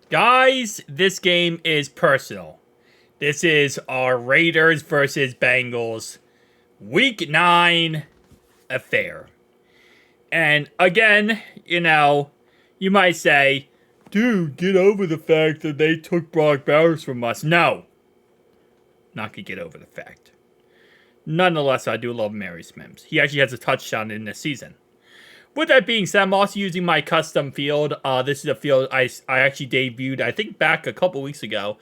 Guys, this game is personal. This is our Raiders versus Bengals Week 9 affair. And again, you might say, dude, get over the fact that they took Brock Bowers from us. No, not gonna get over the fact. Nonetheless, I do love Mary Smims. He actually has a touchdown in this season. With that being said, I'm also using my custom field. This is a field I actually debuted, I think, back a couple weeks ago.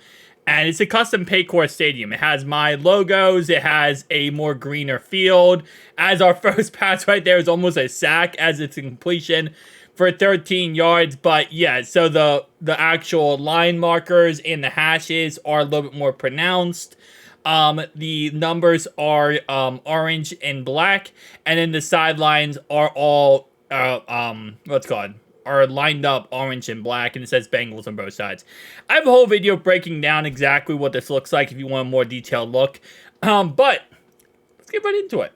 And it's a custom Paycor stadium. It has my logos. It has a more greener field. As our first pass right there is almost a sack as it's completion for 13 yards. But yeah, so the actual line markers and the hashes are a little bit more pronounced. The numbers are orange and black. And then the sidelines are all are lined up orange and black, and it says Bengals on both sides. I have a whole video breaking down exactly what this looks like if you want a more detailed look. But let's get right into it.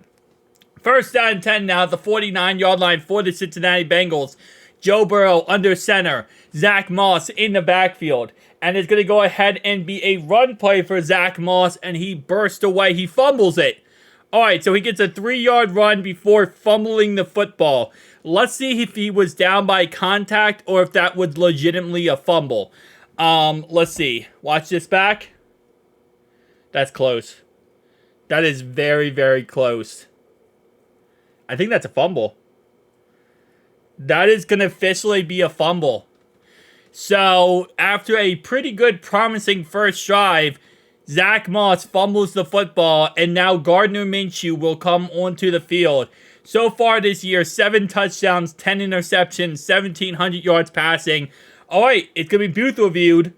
First down and 10 now at the 49-yard line for the Cincinnati Bengals. Joe Burrow under center. Zach Moss in the backfield. And it's going to go ahead and be a run play for Zach Moss, and he bursts away. He fumbles it. Alright, so he gets a 3-yard run before fumbling the football. Let's see if he was down by contact or if that was legitimately a fumble. Let's see. Watch this back. That's close. That is very, very close. I think that's a fumble. That is going to officially be a fumble. So, after a pretty good, promising first drive, Zach Moss fumbles the football, and now Gardner Minshew will come onto the field. So far this year, 7 touchdowns, 10 interceptions, 1,700 yards passing. All right, it's going to be booth reviewed,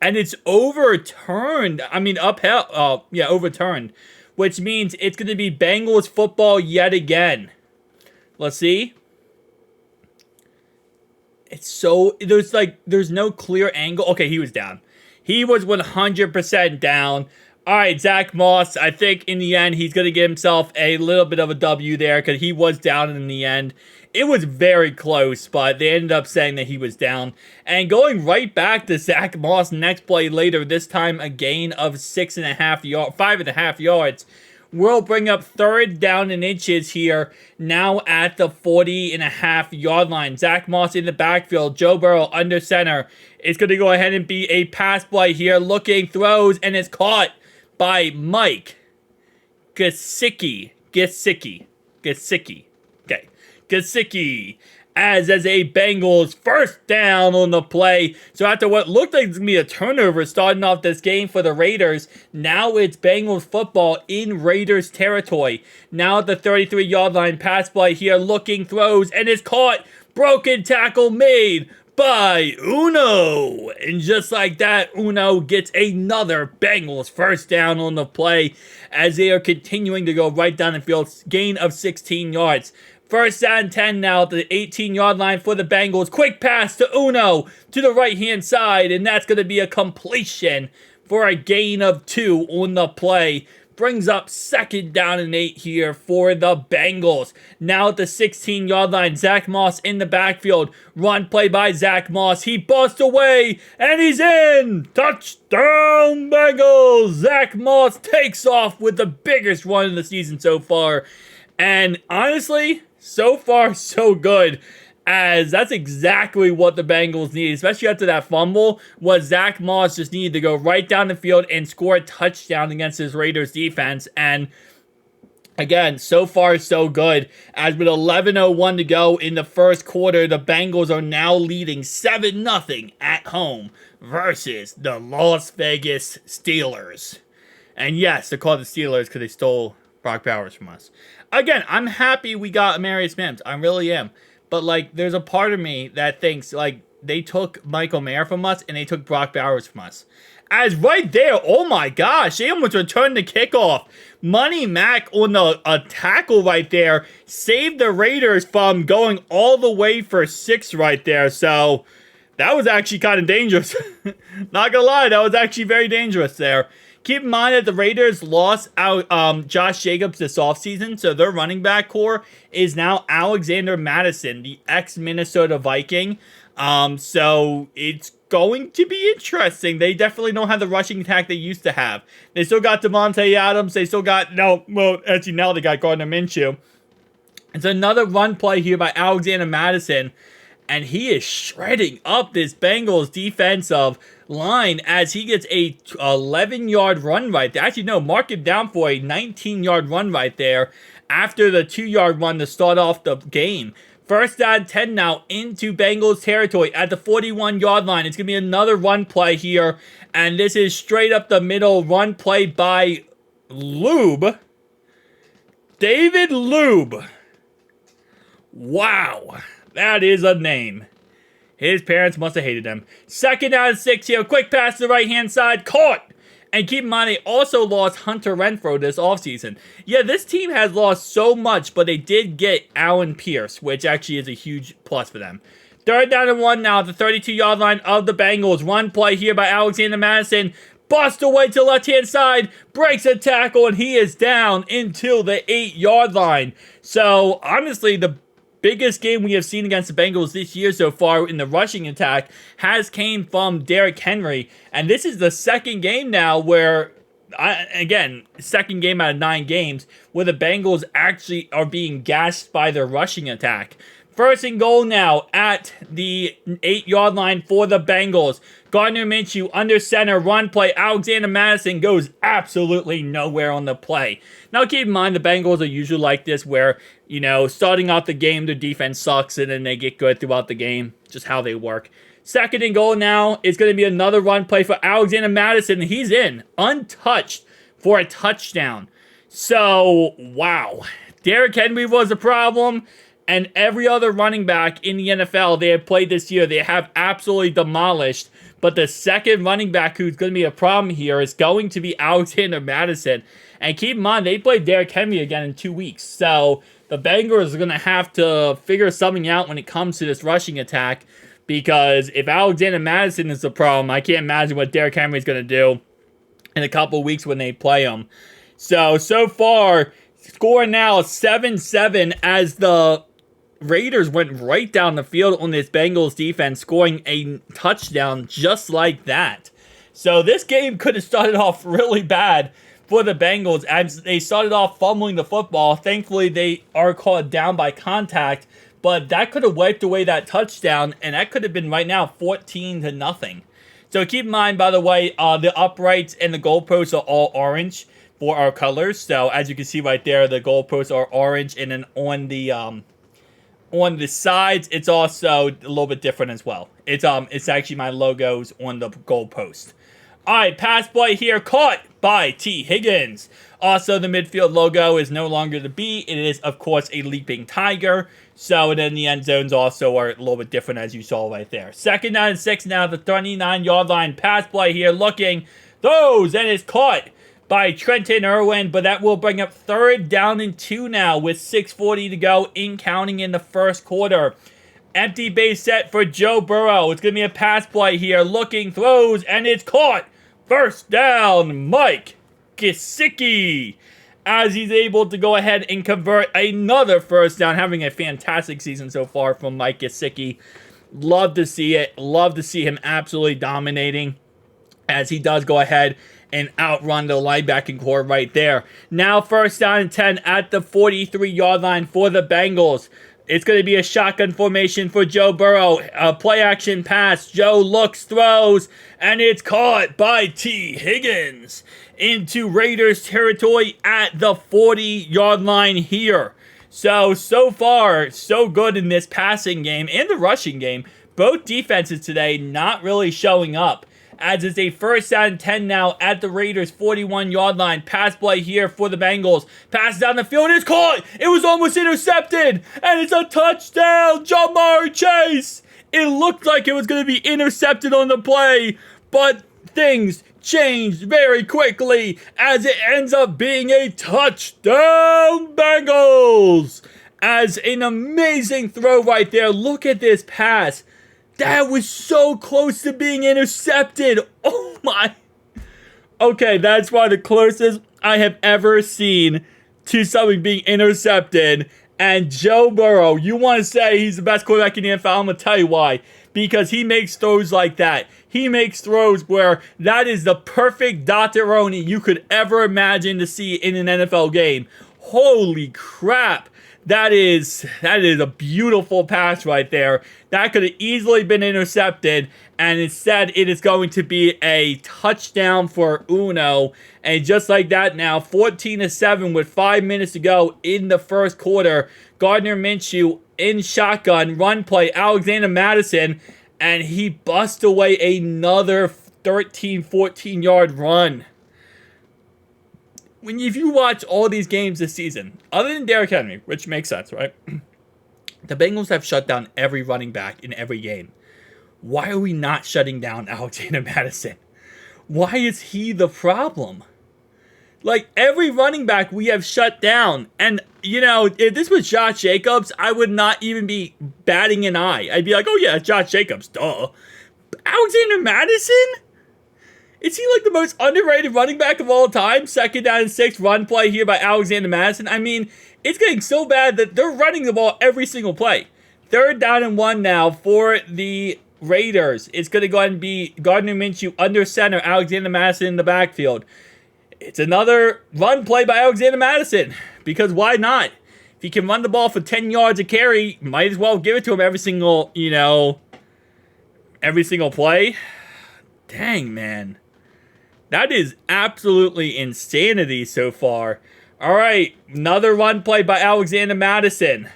and it's overturned. I mean, overturned, which means it's going to be Bengals football yet again. Let's see. There's no clear angle. Okay, he was down. He was 100% down. All right, Zach Moss, I think in the end, he's going to get himself a little bit of a W there because he was down in the end. It was very close, but they ended up saying that he was down. And going right back to Zach Moss next play later, this time a gain of 5.5 yards. We'll bring up third down and inches here, now at the 40.5-yard line. Zach Moss in the backfield, Joe Burrow under center. It's going to go ahead and be a pass play here, looking, throws, and it's caught by Mike Gesicki. Okay, Gesicki. As a Bengals first down on the play. So after what looked like it's going to be a turnover starting off this game for the Raiders, now it's Bengals football in Raiders territory. Now at the 33-yard line, pass play here, looking, throws, and it's caught. Broken tackle made by Uno. And just like that, Uno gets another Bengals first down on the play as they are continuing to go right down the field. Gain of 16 yards. First down 10 now at the 18-yard line for the Bengals. Quick pass to Uno to the right-hand side, and that's going to be a completion for a gain of 2 on the play. Brings up second down and 8 here for the Bengals. Now at the 16-yard line, Zach Moss in the backfield. Run play by Zach Moss. He busts away, and he's in! Touchdown, Bengals! Zach Moss takes off with the biggest run of the season so far. And honestly, so far, so good, as that's exactly what the Bengals need, especially after that fumble, was Zach Moss just needed to go right down the field and score a touchdown against his Raiders defense. And again, so far, so good, as with 11:01 to go in the first quarter, the Bengals are now leading 7-0 at home versus the Las Vegas Steelers. And yes, they're called the Steelers because they stole Brock Bowers from us. Again, I'm happy we got Marius Mims. I really am. But, there's a part of me that thinks, they took Michael Mayer from us and they took Brock Bowers from us. As right there, oh my gosh, they almost returned the kickoff. Money Mac on a tackle right there saved the Raiders from going all the way for 6 right there. So, that was actually kind of dangerous. Not gonna lie, that was actually very dangerous there. Keep in mind that the Raiders lost out Josh Jacobs this offseason, so their running back core is now Alexander Madison, the ex-Minnesota Viking. So it's going to be interesting. They definitely don't have the rushing attack they used to have. They still got Devontae Adams. They still got, actually now they got Gardner Minshew. It's another run play here by Alexander Mattison. And he is shredding up this Bengals defensive line as he gets a 11-yard run right there. Actually, no, mark it down for a 19-yard run right there after the 2-yard run to start off the game. First down 10 now into Bengals territory at the 41-yard line. It's going to be another run play here. And this is straight up the middle run play by Lube. David Lube. Wow. That is a name. His parents must have hated him. Second down and 6 here. Quick pass to the right-hand side. Caught. And keep in mind, they also lost Hunter Renfrow this offseason. Yeah, this team has lost so much, but they did get Allen Pierce, which actually is a huge plus for them. Third down and 1 now at the 32-yard line of the Bengals. Run play here by Alexander Mattison. Bust away to the left-hand side. Breaks a tackle, and he is down until the 8-yard line. So, honestly, the biggest game we have seen against the Bengals this year so far in the rushing attack has came from Derrick Henry. And this is the second game now where, second game out of 9 games, where the Bengals actually are being gashed by their rushing attack. First and goal now at the 8-yard line for the Bengals. Gardner Minshew under center, run play. Alexander Mattison goes absolutely nowhere on the play. Now keep in mind, the Bengals are usually like this where, starting out the game, their defense sucks and then they get good throughout the game. Just how they work. Second and goal now is going to be another run play for Alexander Mattison. He's in, untouched for a touchdown. So, wow. Derrick Henry was a problem. And every other running back in the NFL they have played this year, they have absolutely demolished. But the second running back who's going to be a problem here is going to be Alexander Mattison. And keep in mind, they play Derrick Henry again in 2 weeks. So the Bengals are going to have to figure something out when it comes to this rushing attack. Because if Alexander Mattison is the problem, I can't imagine what Derrick Henry is going to do in a couple of weeks when they play him. So far, score now 7-7 as the Raiders went right down the field on this Bengals defense, scoring a touchdown just like that. So this game could have started off really bad for the Bengals as they started off fumbling the football. Thankfully, they are called down by contact, but that could have wiped away that touchdown, and that could have been right now 14-0. So keep in mind, by the way, the uprights and the goalposts are all orange for our colors. So as you can see right there, the goalposts are orange, and then on the sides, it's also a little bit different as well. It's actually my logos on the goalpost. All right, pass play here, caught by T. Higgins. Also, the midfield logo is no longer the B. It is, of course, a leaping tiger. So then the end zones also are a little bit different, as you saw right there. Second down and 6 now, the 39-yard line. Pass play here, looking, throws, and it's caught by Trenton Irwin, but that will bring up third down and 2 now with 6:40 to go counting in the first quarter. Empty base set for Joe Burrow. It's going to be a pass play here. Looking, throws, and it's caught. First down, Mike Gesicki, as he's able to go ahead and convert another first down, having a fantastic season so far from Mike Gesicki. Love to see it. Love to see him absolutely dominating as he does go ahead and outrun the linebacking core right there. Now first down and 10 at the 43-yard line for the Bengals. It's going to be a shotgun formation for Joe Burrow. A play-action pass. Joe looks, throws, and it's caught by T. Higgins into Raiders territory at the 40-yard line here. So far, so good in this passing game and the rushing game. Both defenses today not really showing up. As it's a first down and 10 now at the Raiders' 41-yard line. Pass play here for the Bengals. Pass down the field. It's caught. It was almost intercepted. And it's a touchdown. Jamar Chase. It looked like it was going to be intercepted on the play. But things changed very quickly as it ends up being a touchdown Bengals. As an amazing throw right there. Look at this pass. That was so close to being intercepted. Oh my. Okay, that's one of the closest I have ever seen to something being intercepted. And Joe Burrow, you want to say he's the best quarterback in the NFL? I'm going to tell you why. because he makes throws like that. He makes throws where that is the perfect Dotteroni you could ever imagine to see in an NFL game. Holy crap. That is a beautiful pass right there. That could have easily been intercepted, and instead it is going to be a touchdown for Uno. And just like that now, 14-7 with 5 minutes to go in the first quarter. Gardner Minshew in shotgun, run play, Alexander Madison, and he busts away another 13, 14-yard run. If you watch all these games this season, other than Derrick Henry, which makes sense, right? The Bengals have shut down every running back in every game. Why are we not shutting down Alexander Madison? Why is he the problem? Like, every running back we have shut down. And, if this was Josh Jacobs, I would not even be batting an eye. I'd be like, oh yeah, it's Josh Jacobs, duh. Alexander Madison? Is he like the most underrated running back of all time? 2nd down and 6 run play here by Alexander Madison. I mean, it's getting so bad that they're running the ball every single play. 3rd down and 1 now for the Raiders. It's going to go ahead and be Gardner Minshew under center, Alexander Madison in the backfield. It's another run play by Alexander Madison, because why not? If he can run the ball for 10 yards a carry, might as well give it to him every single play. Dang, man. That is absolutely insanity so far. All right, another run play by Alexander Madison.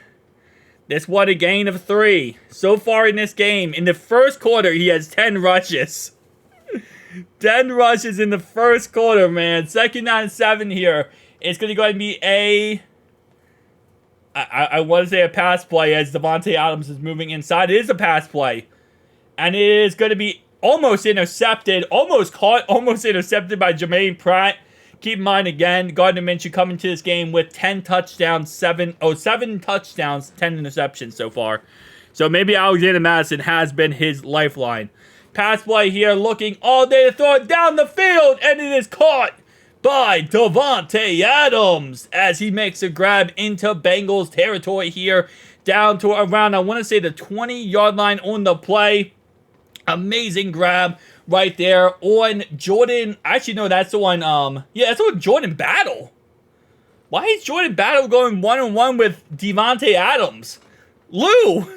This one a gain of 3. So far in this game, in the first quarter, he has 10 rushes. 10 rushes in the first quarter, man. 2nd down and 7 here. It's going to go ahead and be I want to say a pass play as Davante Adams is moving inside. It is a pass play. And it is going to be almost intercepted. Almost caught. Almost intercepted by Jermaine Pratt. Keep in mind, again, Gardner Minshew coming to this game with 10 touchdowns, 7 touchdowns, 10 interceptions so far. So maybe Alexander Madison has been his lifeline. Pass play here, looking all day to throw it down the field, and it is caught by Davante Adams as he makes a grab into Bengals territory here, down to around, I want to say, the 20-yard line on the play. Amazing grab right there on Jordan. Actually, no, that's the one. That's the one, Jordan Battle. Why is Jordan Battle going one-on-one with Davante Adams? Lou,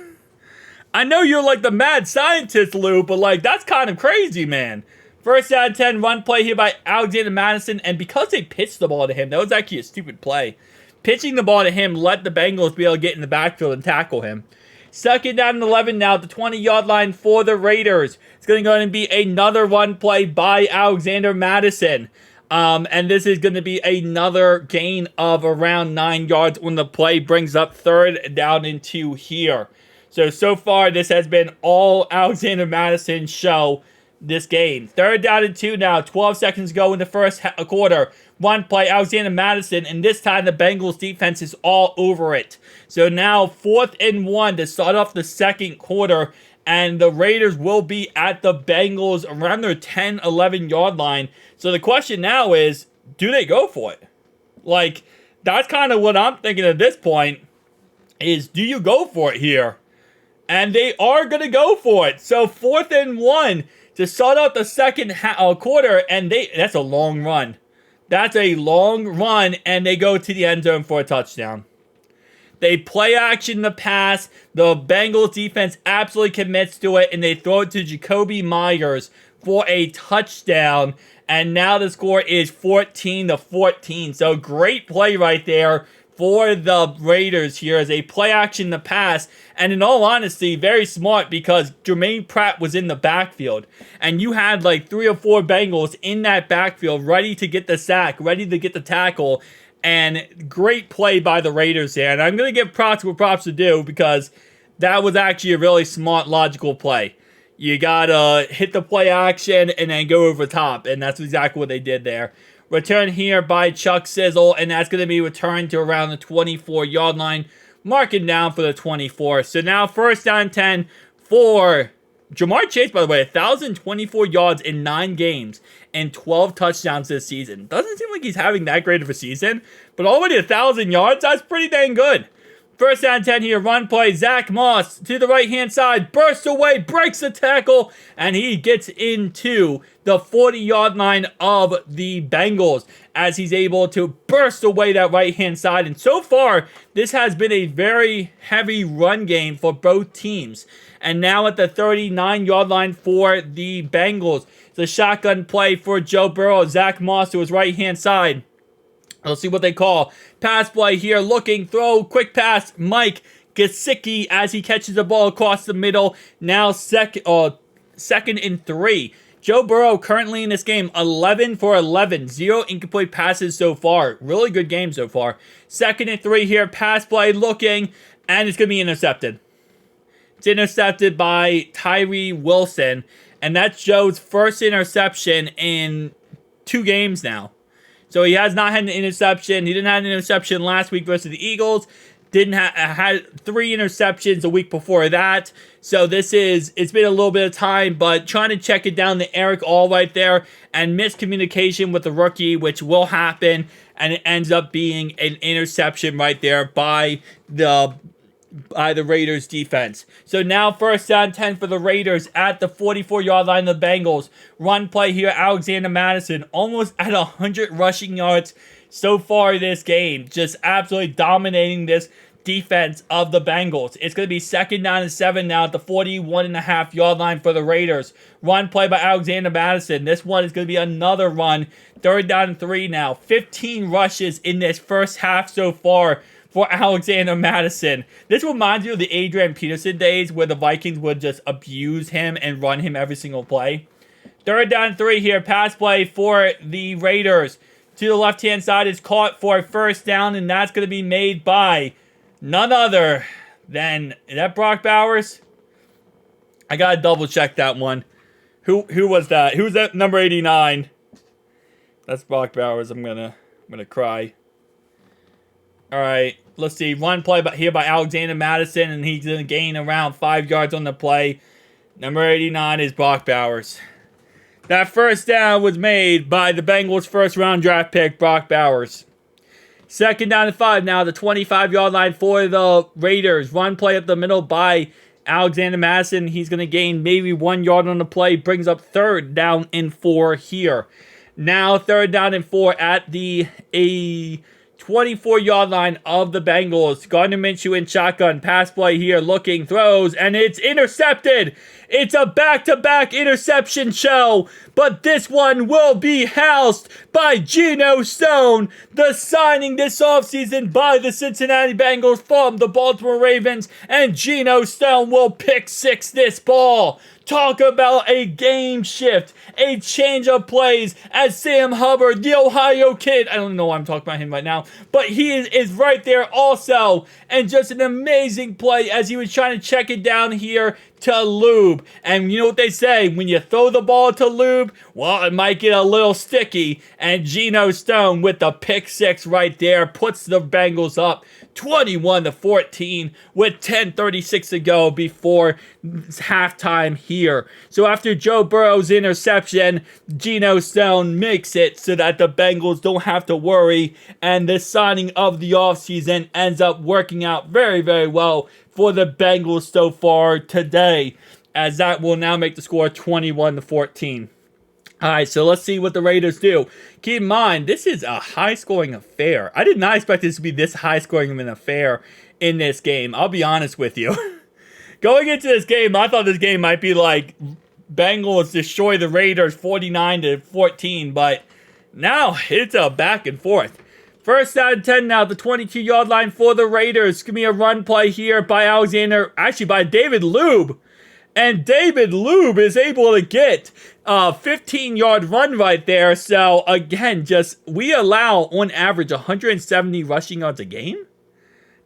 I know you're like the mad scientist, Lou, but like that's kind of crazy, man. 1st down and 10 run play here by Alexander Madison, and because they pitched the ball to him, that was actually a stupid play. Pitching the ball to him let the Bengals be able to get in the backfield and tackle him. 2nd down and 11 now at the 20-yard line for the Raiders. It's going to go ahead and be another run play by Alexander Madison. And this is going to be another gain of around 9 yards when the play brings up 3rd down and 2 here. So far, this has been all Alexander Madison show this game. 3rd down and 2 now. 12 seconds to go in the first quarter. One play, Alexander Madison, and this time the Bengals defense is all over it. So now 4th and 1 to start off the second quarter, and the Raiders will be at the Bengals around their 10, 11-yard line. So the question now is, do they go for it? Like, that's kind of what I'm thinking at this point, is do you go for it here? And they are going to go for it. So 4th and 1 to start out the second quarter, and that's a long run. That's a long run, and they go to the end zone for a touchdown. They play action the pass. The Bengals defense absolutely commits to it, and they throw it to Jacoby Myers for a touchdown. And now the score is 14-14. So great play right there for the Raiders here as they play action the pass. And in all honesty, very smart because Jermaine Pratt was in the backfield. And you had like 3 or 4 Bengals in that backfield ready to get the sack, ready to get the tackle. And great play by the Raiders there. And I'm going to give props where props to do because that was actually a really smart, logical play. You got to hit the play action and then go over top. And that's exactly what they did there. Return here by Chuck Sizzle, and that's going to be returned to around the 24-yard line. Marking down for the 24. So now 1st down and 10 for Jamar Chase, by the way. 1,024 yards in 9 games and 12 touchdowns this season. Doesn't seem like he's having that great of a season, but already 1,000 yards, that's pretty dang good. First down and 10 here, run play. Zach Moss to the right-hand side, bursts away, breaks the tackle, and he gets into the 40-yard line of the Bengals as he's able to burst away that right-hand side. And so far, this has been a very heavy run game for both teams. And now at the 39-yard line for the Bengals, it's a shotgun play for Joe Burrow. Zach Moss to his right-hand side. Let's see what they call. Pass play here, looking, throw, quick pass. Mike Gesicki as he catches the ball across the middle. Now second and 3. Joe Burrow currently in this game, 11 for 11. 0 incomplete passes so far. Really good game so far. Second and 3 here, pass play, looking, and it's going to be intercepted. It's intercepted by Tyree Wilson, and that's Joe's first interception in 2 games now. So he has not had an interception. He didn't have an interception last week versus the Eagles. Had 3 interceptions a week before that. So it's been a little bit of time, but trying to check it down to Eric All right there, and miscommunication with the rookie, which will happen, and it ends up being an interception right there by the Raiders defense. So now first down 10 for the Raiders at the 44-yard line of the Bengals. Run play here, Alexander Madison, almost at 100 rushing yards so far this game. Just absolutely dominating this defense of the Bengals. It's going to be second down and 7 now at the 41.5-yard line for the Raiders. Run play by Alexander Madison. This one is going to be another run. Third down and 3 now. 15 rushes in this first half so far for Alexander Madison. This reminds you of the Adrian Peterson days where the Vikings would just abuse him and run him every single play. Third down and 3 here. Pass play for the Raiders. To the left-hand side is caught for a first down, and that's going to be made by none other than, is that Brock Bowers? I got to double check that one. Who was that? Who's that number 89? That's Brock Bowers. I'm gonna cry. All right, let's see. Run play here by Alexander Madison, and he's going to gain around 5 yards on the play. Number 89 is Brock Bowers. That first down was made by the Bengals' first-round draft pick, Brock Bowers. Second down and 5 now, the 25-yard line for the Raiders. Run play up the middle by Alexander Madison. He's going to gain maybe 1 yard on the play. Brings up third down and 4 here. Now third down and 4 at the 24-yard line of the Bengals. Gardner Minshew in shotgun. Pass play here. Looking, throws, and it's intercepted. It's a back-to-back interception show, but this one will be housed by Gino Stone, the signing this offseason by the Cincinnati Bengals from the Baltimore Ravens, and Gino Stone will pick 6 this ball. Talk about a game shift, a change of plays as Sam Hubbard, the Ohio kid, I don't know why I'm talking about him right now, but he is right there also, and just an amazing play as he was trying to check it down here to Lube. And you know what they say, when you throw the ball to Lube, well, it might get a little sticky, and Gino Stone with the pick 6 right there puts the Bengals up 21-14 with 10:36 to go before halftime here. So after Joe Burrow's interception, Gino Stone makes it so that the Bengals don't have to worry, and the signing of the offseason ends up working out very, very well for the Bengals so far today, as that will now make the score 21-14. All right, so let's see what the Raiders do. Keep in mind, this is a high-scoring affair. I did not expect this to be this high-scoring of an affair in this game. I'll be honest with you. Going into this game, I thought this game might be like Bengals destroy the Raiders 49-14, but now it's a back and forth. First down and 10 now, the 22-yard line for the Raiders. Give me a run play here by by David Lube. And David Lube is able to get a 15-yard run right there. So, again, we allow, on average, 170 rushing yards a game?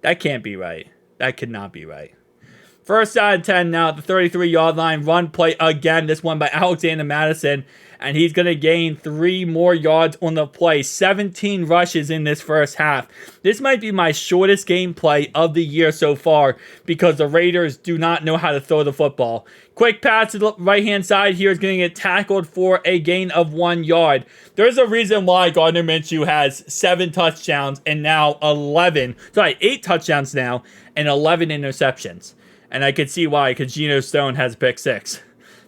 That can't be right. That could not be right. First down and 10 now at the 33-yard line. Run play again. This one by Alexander Madison. And he's going to gain 3 more yards on the play. 17 rushes in this first half. This might be my shortest gameplay of the year so far because the Raiders do not know how to throw the football. Quick pass to the right-hand side here is going to get tackled for a gain of 1 yard. There's a reason why Gardner Minshew has 7 touchdowns and now 8 touchdowns now and 11 interceptions. And I can see why, because Gino Stone has pick 6.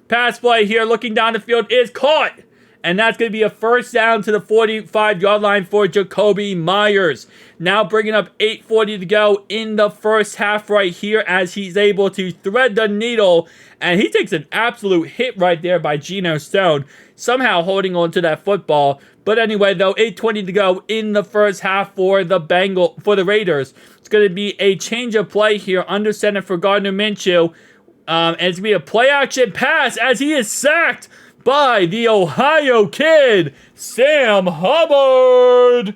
Pass play here, looking down the field, is caught. And that's going to be a first down to the 45-yard line for Jacoby Myers. Now bringing up 8:40 to go in the first half right here as he's able to thread the needle. And he takes an absolute hit right there by Gino Stone, somehow holding on to that football. But anyway, though, 8:20 to go in the first half for the Raiders. It's going to be a change of play here under center for Gardner Minshew. And it's going to be a play-action pass as he is sacked by the Ohio kid, Sam Hubbard.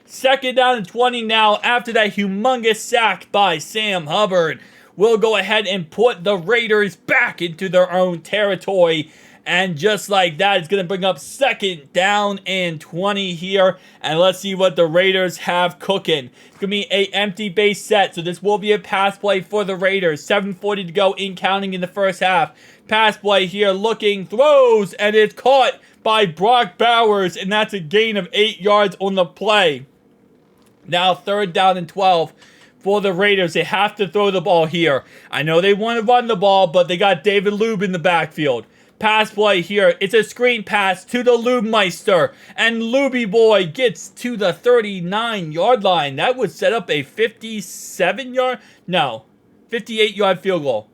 Second down and 20 now after that humongous sack by Sam Hubbard. We'll go ahead and put the Raiders back into their own territory. And just like that, it's going to bring up second down and 20 here. And let's see what the Raiders have cooking. It's going to be an empty base set. So this will be a pass play for the Raiders. 7:40 to go in counting in the first half. Pass play here, looking, throws, and it's caught by Brock Bowers. And that's a gain of 8 yards on the play. Now third down and 12. For the Raiders, they have to throw the ball here. I know they want to run the ball, but they got David Lube in the backfield. Pass play here. It's a screen pass to the Lubemeister. And Lubie Boy gets to the 39-yard line. That would set up a 58-yard field goal.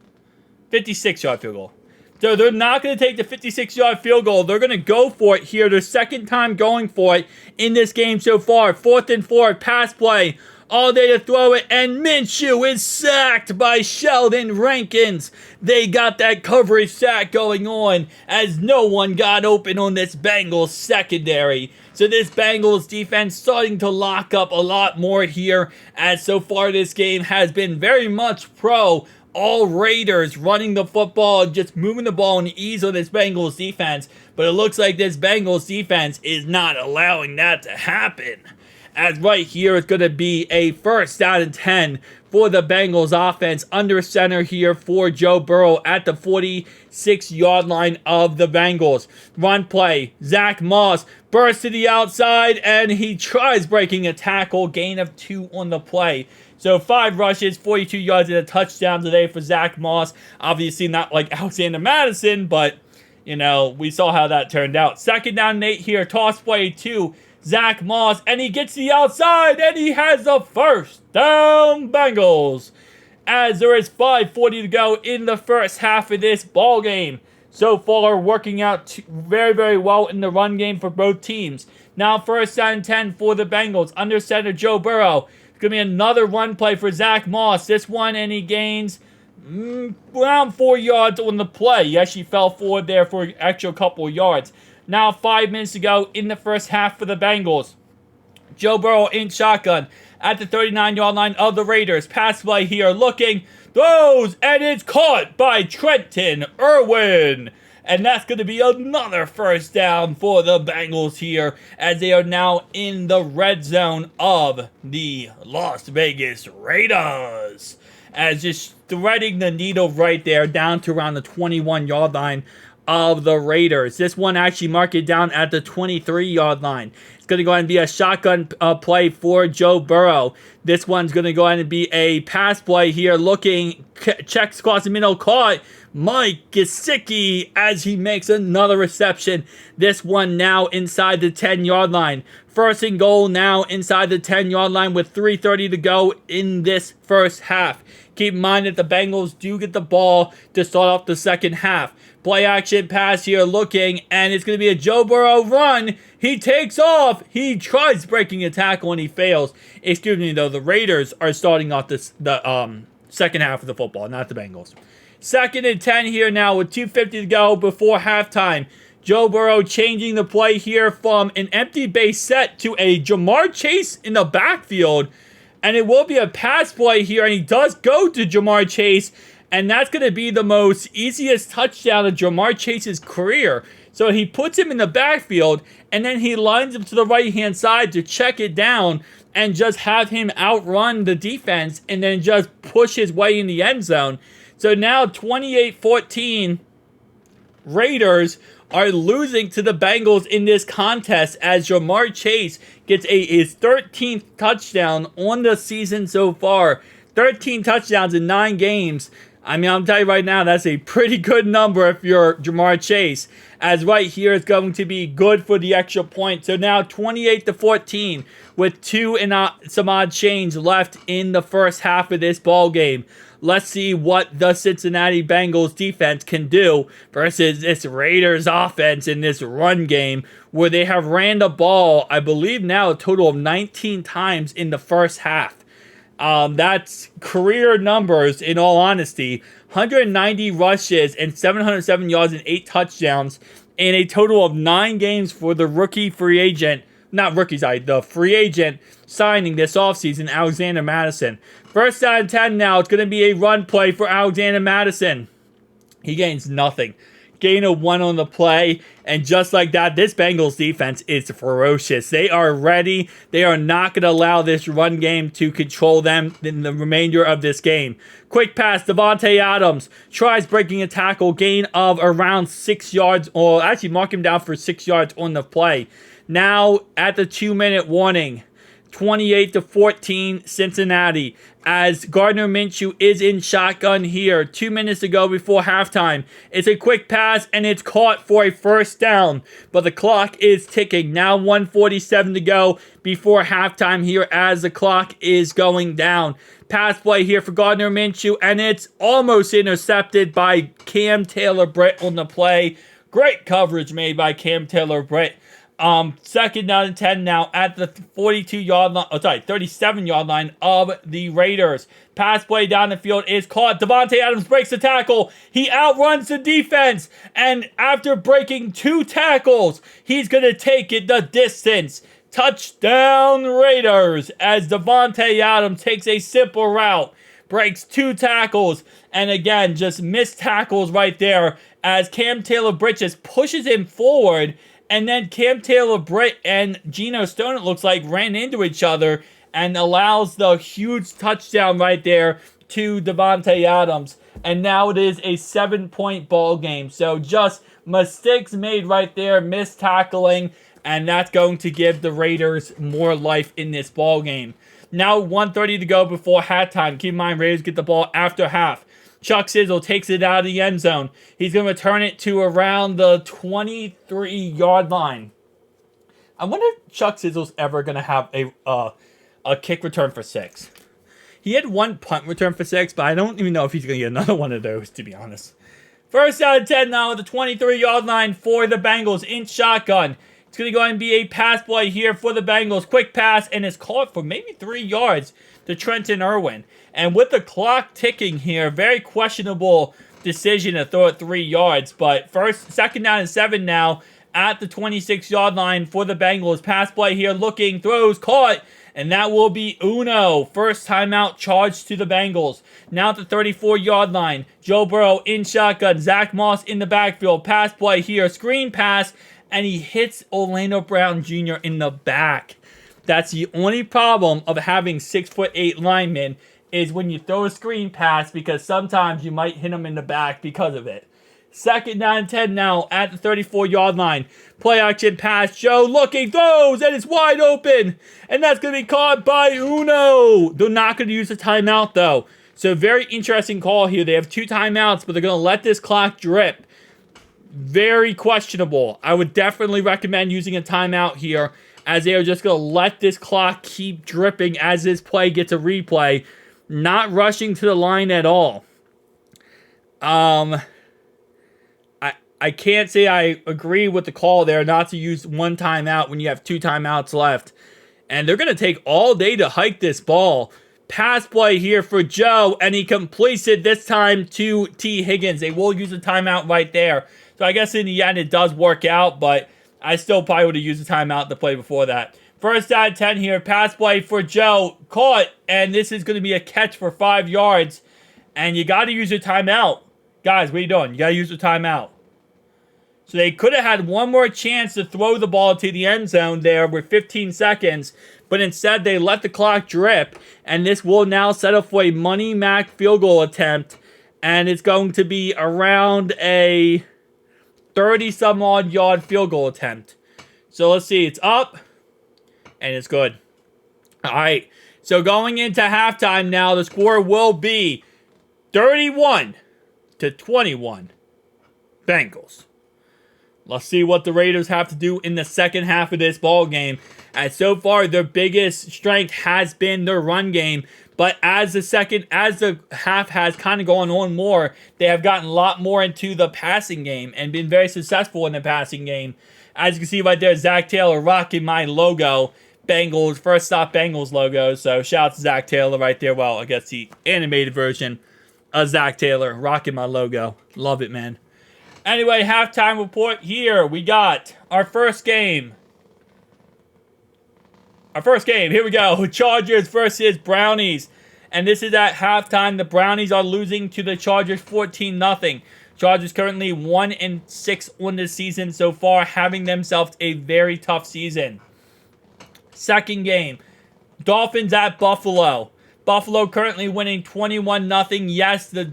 56-yard field goal. So they're not going to take the 56-yard field goal. They're going to go for it here. Their second time going for it in this game so far. 4th and 4, pass play. All day to throw it, and Minshew is sacked by Sheldon Rankins. They got that coverage sack going on as no one got open on this Bengals secondary. So this Bengals defense starting to lock up a lot more here, as so far this game has been very much pro all Raiders running the football, just moving the ball and ease on this Bengals defense. But it looks like this Bengals defense is not allowing that to happen. As right here, it's going to be a first down and 10 for the Bengals offense. Under center here for Joe Burrow at the 46-yard line of the Bengals. Run play. Zach Moss bursts to the outside, and he tries breaking a tackle. Gain of 2 on the play. So 5 rushes, 42 yards, and a touchdown today for Zach Moss. Obviously not like Alexander Madison, but, you know, we saw how that turned out. Second down and 8 here. Toss play to Zach Moss, and he gets to the outside, and he has the first down Bengals. As there is 5:40 to go in the first half of this ball game. So far, working out very, very well in the run game for both teams. Now first down and 10 for the Bengals. Under center Joe Burrow. It's going to be another run play for Zach Moss. This one, and he gains around 4 yards on the play. He actually fell forward there for an extra couple yards. Now 5 minutes to go in the first half for the Bengals. Joe Burrow in shotgun at the 39-yard line of the Raiders. Pass play here, looking, throws, and it's caught by Trenton Irwin. And that's going to be another first down for the Bengals here, as they are now in the red zone of the Las Vegas Raiders. As just threading the needle right there down to around the 21-yard line of the Raiders. This one actually marked it down at the 23-yard line. It's going to go ahead and be a shotgun play for Joe Burrow. This one's going to go ahead and be a pass play here. Looking, checks across the middle, caught Mike Gesicki as he makes another reception. This one now inside the 10-yard line. First and goal now inside the 10-yard line with 3:30 to go in this first half. Keep in mind that the Bengals do get the ball to start off the second half. Play action pass here, looking, and it's going to be a Joe Burrow run. He takes off. He tries breaking a tackle and he fails. Excuse me, though. The Raiders are starting off the second half of the football, not the Bengals. Second and 10 here now with 2:50 to go before halftime. Joe Burrow changing the play here from an empty base set to a Jamar Chase in the backfield. And it will be a pass play here, and he does go to Jamar Chase, and that's going to be the most easiest touchdown of Jamar Chase's career. So he puts him in the backfield, and then he lines him to the right-hand side to check it down and just have him outrun the defense and then just push his way in the end zone. So now 28-14, Raiders are losing to the Bengals in this contest as Jamar Chase gets his 13th touchdown on the season so far. 13 touchdowns in 9 games. I mean, I'm telling you right now, that's a pretty good number if you're Jamar Chase. As right here is going to be good for the extra point. So now 28-14 with 2 and some odd change left in the first half of this ball game. Let's see what the Cincinnati Bengals defense can do versus this Raiders offense in this run game where they have ran the ball, I believe now, a total of 19 times in the first half. That's career numbers, in all honesty. 190 rushes and 707 yards and 8 touchdowns in a total of 9 games for the the free agent signing this offseason, Alexander Mattison. First down and 10 now. It's going to be a run play for Alexander Mattison. He gains nothing. Gain of 1 on the play, and just like that, this Bengals defense is ferocious. They are ready. They are not going to allow this run game to control them in the remainder of this game. Quick pass, Davante Adams tries breaking a tackle, gain of around 6 yards, or actually mark him down for 6 yards on the play. Now at the 2-minute warning, 28-14 Cincinnati, as Gardner Minshew is in shotgun here. 2 minutes to go before halftime. It's a quick pass and it's caught for a first down, but the clock is ticking. Now 1:47 to go before halftime here as the clock is going down. Pass play here for Gardner Minshew, and it's almost intercepted by Cam Taylor-Britt on the play. Great coverage made by Cam Taylor-Britt. Second down and 10 now at the 37-yard line of the Raiders. Pass play down the field is caught. Davante Adams breaks the tackle. He outruns the defense, and after breaking 2 tackles, he's going to take it the distance. Touchdown Raiders as Davante Adams takes a simple route, breaks 2 tackles, and again, just missed tackles right there as Cam Taylor-Britt just pushes him forward. And then Cam Taylor-Britt and Gino Stone, it looks like, ran into each other and allows the huge touchdown right there to Davante Adams. And now it is a 7-point ball game. So just mistakes made right there, missed tackling, and that's going to give the Raiders more life in this ball game. Now 1:30 to go before halftime. Keep in mind, Raiders get the ball after half. Chuck Sizzle takes it out of the end zone. He's going to return it to around the 23-yard line. I wonder if Chuck Sizzle's ever going to have a kick return for 6. He had 1 punt return for 6, but I don't even know if he's going to get another one of those, to be honest. First down and 10 now at the 23-yard line for the Bengals in shotgun. It's going to go ahead and be a pass play here for the Bengals. Quick pass, and it's caught for maybe 3 yards to Trenton Irwin. And with the clock ticking here, very questionable decision to throw it 3 yards. But second down and 7 now at the 26-yard line for the Bengals. Pass play here, looking, throws, caught, and that will be Uno. First timeout charged to the Bengals. Now at the 34-yard line, Joe Burrow in shotgun, Zach Moss in the backfield. Pass play here, screen pass, and he hits Orlando Brown Jr. in the back. That's the only problem of having 6'8" linemen, is when you throw a screen pass, because sometimes you might hit them in the back because of it. Second down and 10 now at the 34-yard line. Play action pass. Joe looking, throws, and it's wide open. And that's going to be caught by Uno. They're not going to use a timeout, though. So very interesting call here. They have 2 timeouts, but they're going to let this clock drip. Very questionable. I would definitely recommend using a timeout here, as they are just going to let this clock keep dripping as this play gets a replay. Not rushing to the line at all. I can't say I agree with the call there not to use 1 timeout when you have 2 timeouts left. And they're going to take all day to hike this ball. Pass play here for Joe, and he completes it this time to T. Higgins. They will use a timeout right there. So I guess in the end it does work out, but I still probably would have used a timeout to play before that. First down 10 here. Pass play for Joe. Caught. And this is going to be a catch for 5 yards. And you got to use your timeout. Guys, what are you doing? You got to use your timeout. So they could have had one more chance to throw the ball to the end zone there with 15 seconds. But instead, they let the clock drip. And this will now set up for a money mac field goal attempt. And it's going to be around a 30-some-odd yard field goal attempt. So let's see. It's up. And it's good. All right. So going into halftime now, the score will be 31-21 Bengals. Let's see what the Raiders have to do in the second half of this ball game. As so far, their biggest strength has been their run game. But as the half has kind of gone on more, they have gotten a lot more into the passing game and been very successful in the passing game. As you can see right there, Zach Taylor rocking my logo. Bengals, first stop Bengals logo. So shout out to Zach Taylor right there. Well, I guess the animated version of Zach Taylor rocking my logo. Love it, man. Anyway, halftime report here. We got our first game. Here we go. Chargers versus Brownies. And this is at halftime. The Brownies are losing to the Chargers 14-0. Chargers currently 1-6 on the season so far, having themselves a very tough season. Second game, Dolphins at Buffalo. Buffalo currently winning 21-0. Yes, the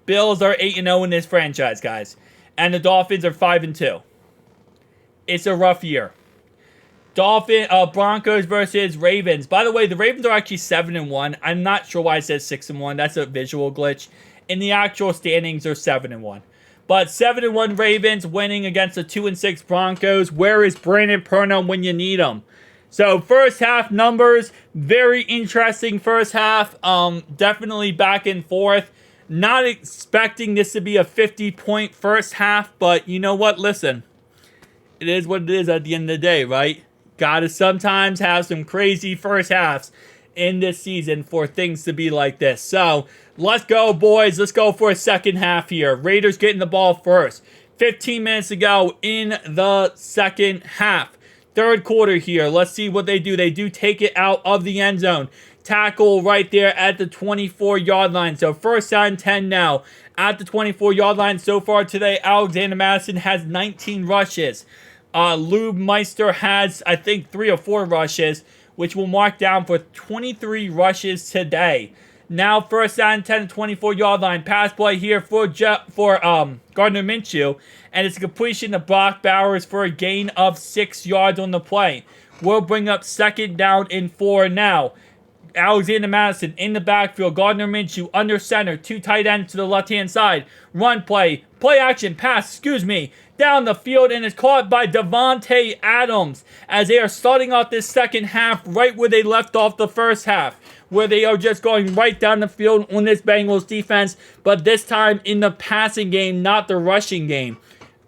Bills are 8-0 in this franchise, guys. And the Dolphins are 5-2. It's a rough year. Broncos versus Ravens. By the way, the Ravens are actually 7-1. I'm not sure why it says 6-1. That's a visual glitch. In the actual standings, they're 7-1. But 7-1 Ravens winning against the 2-6 Broncos. Where is Brandon Purnell when you need him? So, first half numbers, very interesting first half. Definitely back and forth. Not expecting this to be a 50-point first half, but you know what? Listen, it is what it is at the end of the day, right? Gotta sometimes have some crazy first halves in this season for things to be like this. So, let's go, boys. Let's go for a second half here. Raiders getting the ball first. 15 minutes to go in the second half. Third quarter here. Let's see what they do. They do take it out of the end zone. Tackle right there at the 24-yard line. So first down 10 now at the 24-yard line. So far today, Alexander Madison has 19 rushes. Lube Meister has, I think, 3 or 4 rushes, which will mark down for 23 rushes today. Now first down 10 to 24-yard line. Pass play here for Gardner Minshew. And it's a completion to Brock Bowers for a gain of 6 yards on the play. We'll bring up second down and 4 now. Alexander Madison in the backfield. Gardner Minshew under center. 2 tight ends to the left-hand side. Run play. Play action. Pass, down the field, and it's caught by Devontae Adams as they are starting off this second half right where they left off the first half, where they are just going right down the field on this Bengals defense, but this time in the passing game, not the rushing game.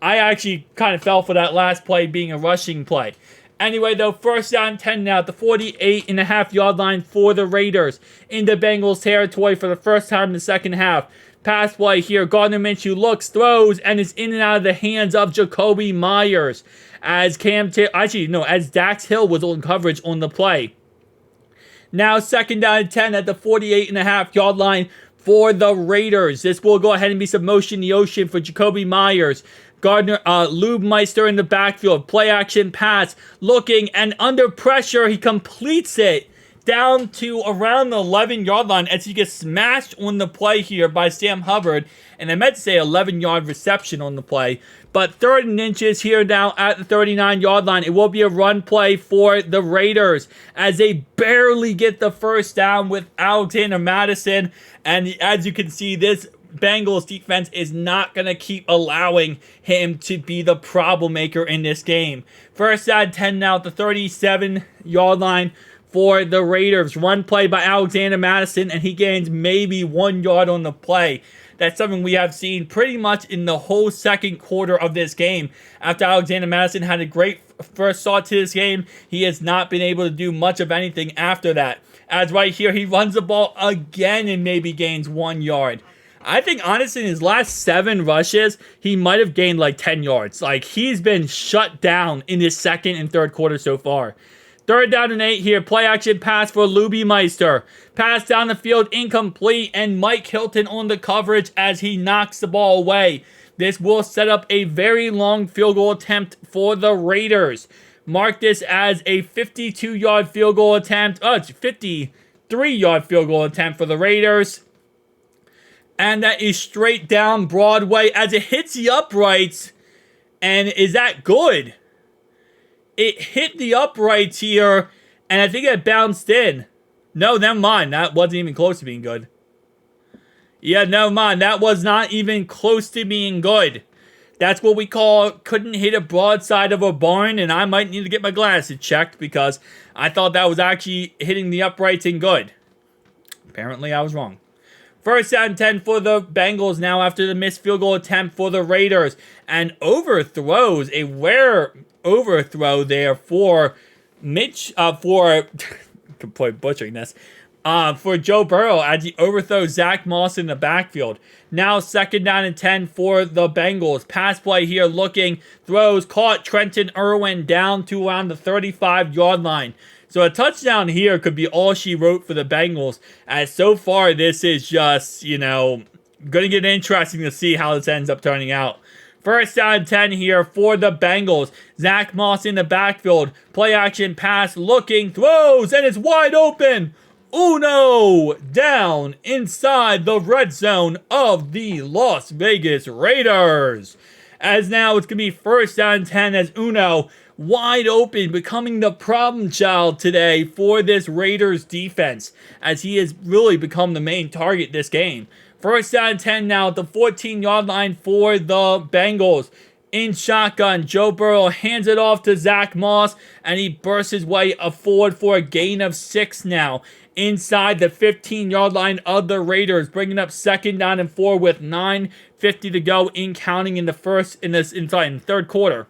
I actually kind of fell for that last play being a rushing play. Anyway, though, first down 10 now at the 48.5-yard line for the Raiders in the Bengals territory for the first time in the second half. Pass play here. Gardner Minshew looks, throws, and is in and out of the hands of Jacoby Myers as as Dax Hill was on coverage on the play. Now second down and 10 at the 48.5-yard line for the Raiders. This will go ahead and be some motion in the ocean for Jacoby Myers. Lube Meister in the backfield. Play action pass. Looking and under pressure. He completes it down to around the 11-yard line as he gets smashed on the play here by Sam Hubbard. And I meant to say 11-yard reception on the play. But third and inches here now at the 39-yard line. It will be a run play for the Raiders as they barely get the first down with Alexander Madison. And as you can see, this Bengals defense is not going to keep allowing him to be the problem maker in this game. First down 10 now at the 37-yard line for the Raiders. Run play by Alexander Madison, and he gains maybe 1 yard on the play. That's something we have seen pretty much in the whole second quarter of this game. After Alexander Madison had a great first start to this game, he has not been able to do much of anything after that. As right here, he runs the ball again and maybe gains 1 yard. I think, honestly, in his last 7 rushes, he might have gained like 10 yards. Like, he's been shut down in his second and third quarter so far. Third down and 8 here. Play action pass for Meister. Pass down the field, incomplete, and Mike Hilton on the coverage as he knocks the ball away. This will set up a very long field goal attempt for the Raiders. Mark this as a 52-yard field goal attempt. Oh, it's 53-yard field goal attempt for the Raiders. And that is straight down Broadway as it hits the uprights. And is that good? It hit the uprights here, and I think it bounced in. No, never mind. That wasn't even close to being good. Yeah, never mind. That was not even close to being good. That's what we call couldn't hit a broadside of a barn, and I might need to get my glasses checked because I thought that was actually hitting the uprights and good. Apparently, I was wrong. First down and 10 for the Bengals now after the missed field goal attempt for the Raiders. And overthrows, a rare overthrow there for completely butchering this, for Joe Burrow as he overthrows Zach Moss in the backfield. Now second down and 10 for the Bengals. Pass play here looking, throws, caught Trenton Irwin down to around the 35-yard line. So a touchdown here could be all she wrote for the Bengals, as so far this is just, going to get interesting to see how this ends up turning out. First down and 10 here for the Bengals. Zach Moss in the backfield. Play action pass looking, throws, and it's wide open. Uno down inside the red zone of the Las Vegas Raiders. As now it's going to be first down and 10 as Uno wide open, becoming the problem child today for this Raiders defense, as he has really become the main target this game. First down and 10 now at the 14-yard line for the Bengals. In shotgun, Joe Burrow hands it off to Zach Moss, and he bursts his way forward for a gain of 6 now. Inside the 15-yard line of the Raiders, bringing up second down and 4 with 9:50 to go in counting in the third quarter.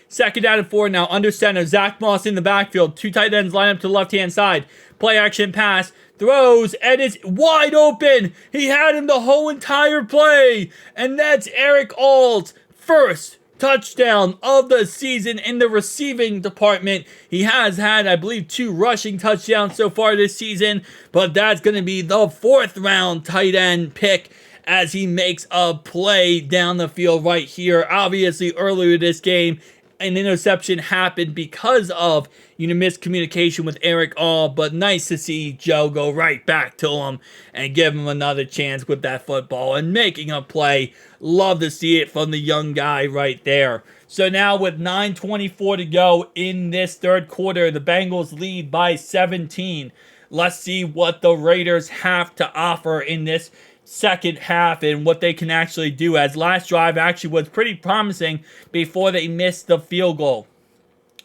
Second down and 4 now under center. Zach Moss in the backfield. Two tight ends line up to the left-hand side. Play action pass. Throws, and it's wide open. He had him the whole entire play. And that's Eric All's first touchdown of the season in the receiving department. He has had, I believe, 2 rushing touchdowns so far this season. But that's going to be the 4th round tight end pick as he makes a play down the field right here. Obviously, earlier this game, an interception happened because of miscommunication with Eric All, but nice to see Joe go right back to him and give him another chance with that football and making a play. Love to see it from the young guy right there. So now with 9:24 to go in this third quarter, the Bengals lead by 17. Let's see what the Raiders have to offer in this second half and what they can actually do, as last drive actually was pretty promising before they missed the field goal.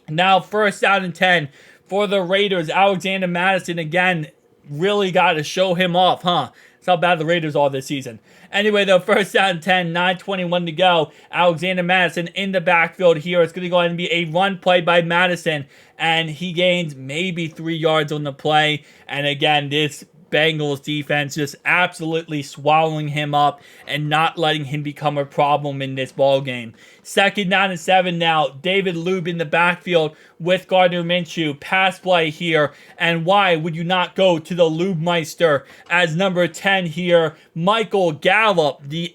Now first down and 10 for the Raiders. Alexander Madison again, really got to show him off, huh? That's how bad the Raiders are this season. Anyway, though, first down and 10, 9:21 to go. Alexander Madison in the backfield here. It's going to go ahead and be a run play by Madison, and he gains maybe 3 yards on the play. And again, this Bengals defense just absolutely swallowing him up and not letting him become a problem in this ball game. Second down and 7 now. David Lube in the backfield with Gardner Minshew. Pass play here. And why would you not go to the Lube Meister as number 10 here? Michael Gallup, the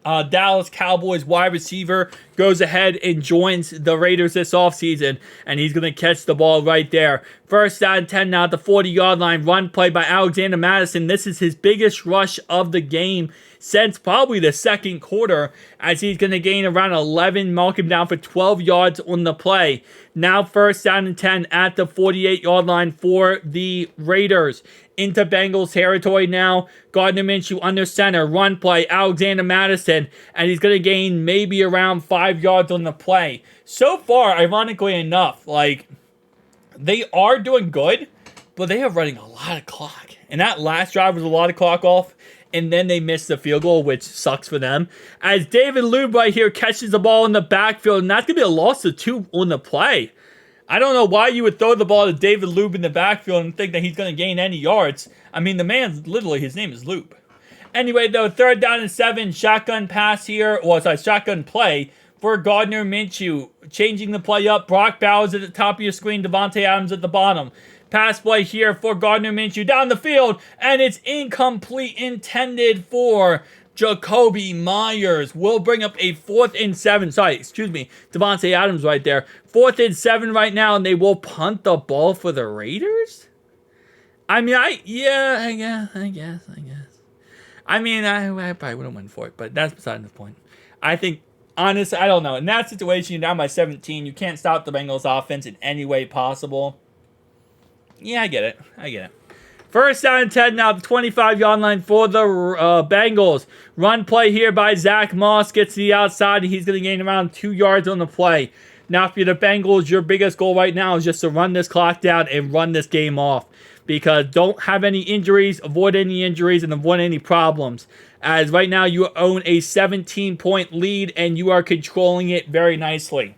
Dallas Cowboys wide receiver, goes ahead and joins the Raiders this offseason, and he's going to catch the ball right there. First down and 10 now at the 40-yard line. Run play by Alexander Madison. This is his biggest rush of the game since probably the second quarter, as he's going to gain around 11, mark him down for 12 yards on the play. Now first down and 10 at the 48-yard line for the Raiders. Into Bengals territory now. Gardner Minshew under center. Run play. Alexander Madison. And he's going to gain maybe around 5 yards on the play. So far, ironically enough, they are doing good, but they are running a lot of clock. And that last drive was a lot of clock off. And then they missed the field goal, which sucks for them. As David Lube right here catches the ball in the backfield. And that's going to be a loss of 2 on the play. I don't know why you would throw the ball to David Lube in the backfield and think that he's going to gain any yards. I mean, the man's literally, his name is Lube. Anyway, though, third down and 7, shotgun pass here. Shotgun play for Gardner Minshew. Changing the play up. Brock Bowers at the top of your screen. Davante Adams at the bottom. Pass play here for Gardner Minshew down the field. And it's incomplete, intended for Jacoby Myers. Will bring up a 4th and 7. Sorry, excuse me. Davante Adams right there. 4th and 7 right now. And they will punt the ball for the Raiders? I mean, I guess. I mean, I probably would have went for it, but that's beside the point. I think, honestly, I don't know. In that situation, you're down by 17. You can't stop the Bengals offense in any way possible. Yeah, I get it. First down and 10 now, the 25-yard line for the Bengals. Run play here by Zach Moss. Gets to the outside, and he's going to gain around 2 yards on the play. Now, if you're the Bengals, your biggest goal right now is just to run this clock down and run this game off. Because don't have any injuries, avoid any injuries, and avoid any problems. As right now, you own a 17-point lead, and you are controlling it very nicely.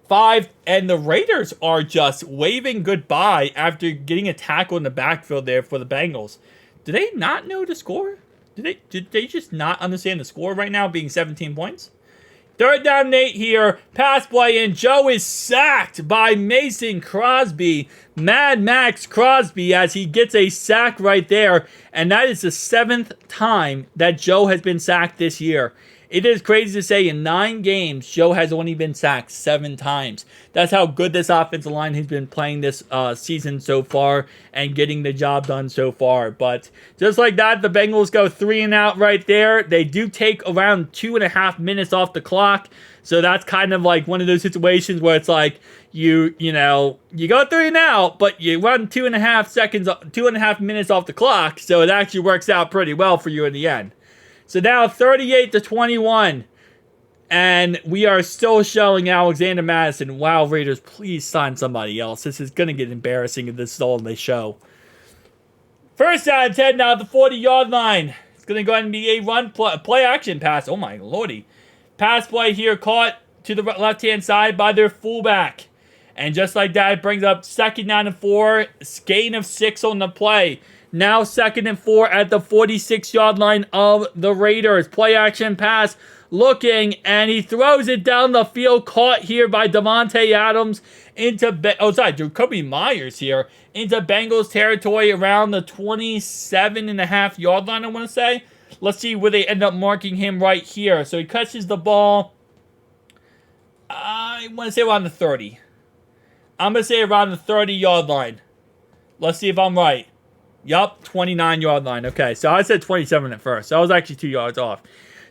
5, and the Raiders are just waving goodbye after getting a tackle in the backfield there for the Bengals. Do they not know the score? Did they just not understand the score right now being 17 points? 3rd down and 8 here. Pass play, and Joe is sacked by Mason Crosby. Mad Max Crosby, as he gets a sack right there. And that is the 7th time that Joe has been sacked this year. It is crazy to say in 9 games, Joe has only been sacked 7 times. That's how good this offensive line has been playing this season so far and getting the job done so far. But just like that, the Bengals go 3 and out right there. They do take around 2.5 minutes off the clock. So that's kind of like one of those situations where it's like you go 3 and out, but you run 2.5 minutes off the clock. So it actually works out pretty well for you in the end. So now 38-21, and we are still showing Alexander Madison. Wow, Raiders, please sign somebody else. This is going to get embarrassing if this is all they show. First down and 10 now at the 40-yard line. It's going to go ahead and be a run play action pass. Oh, my lordy. Pass play here caught to the left-hand side by their fullback. And just like that, it brings up 2nd down and 4, gain of 6 on the play. Now 2nd and 4 at the 46-yard line of the Raiders. Play action pass looking, and he throws it down the field. Caught here by Davante Adams Jacoby Myers here into Bengals territory around the 27.5-yard line, I want to say. Let's see where they end up marking him right here. So he catches the ball, I want to say around the 30. I'm going to say around the 30-yard line. Let's see if I'm right. Yup, 29-yard line. Okay, so I said 27 at first. So I was actually 2 yards off.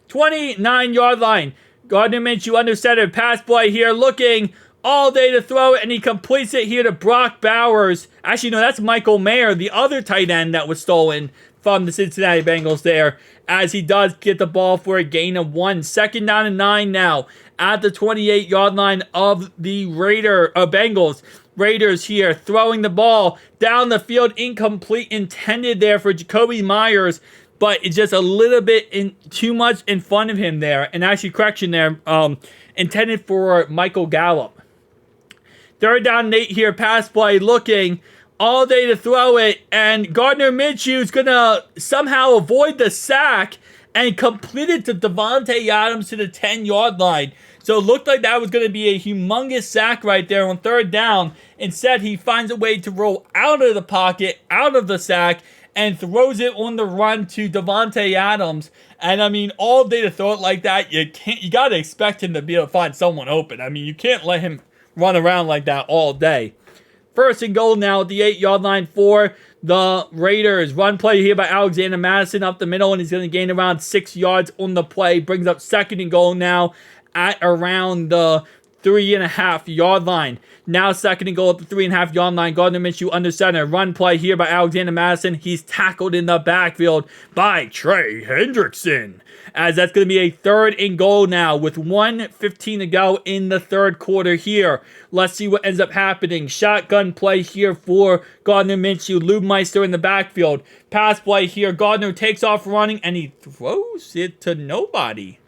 29-yard line. Gardner Minshew under center. Pass play here. Looking all day to throw it, and he completes it here to Brock Bowers. Actually, no, that's Michael Mayer, the other tight end that was stolen from the Cincinnati Bengals there, as he does get the ball for a gain of 1. 2nd down and 9 now at the 28-yard line of the Bengals. Raiders here throwing the ball down the field, incomplete, intended there for Jacoby Myers, but it's just a little bit too much in front of him there. And actually, correction there, intended for Michael Gallup. 3rd down and 8 here, pass play, looking all day to throw it, and Gardner Minshew is gonna somehow avoid the sack and complete it to Davante Adams to the 10-yard line. So it looked like that was going to be a humongous sack right there on 3rd down. Instead, he finds a way to roll out of the pocket, out of the sack, and throws it on the run to Davante Adams. And I mean, all day to throw it like that, you got to expect him to be able to find someone open. I mean, you can't let him run around like that all day. 1st and goal now at the 8-yard line for the Raiders. Run play here by Alexander Madison up the middle, and he's going to gain around 6 yards on the play. Brings up 2nd and goal now at around the 3.5-yard line. Now 2nd and goal at the 3.5-yard line. Gardner Minshew under center. Run play here by Alexander Madison. He's tackled in the backfield by Trey Hendrickson. As that's going to be a 3rd and goal now with 1:15 to go in the 3rd quarter here. Let's see what ends up happening. Shotgun play here for Gardner Minshew. Lube Meister in the backfield. Pass play here. Gardner takes off running, and he throws it to nobody.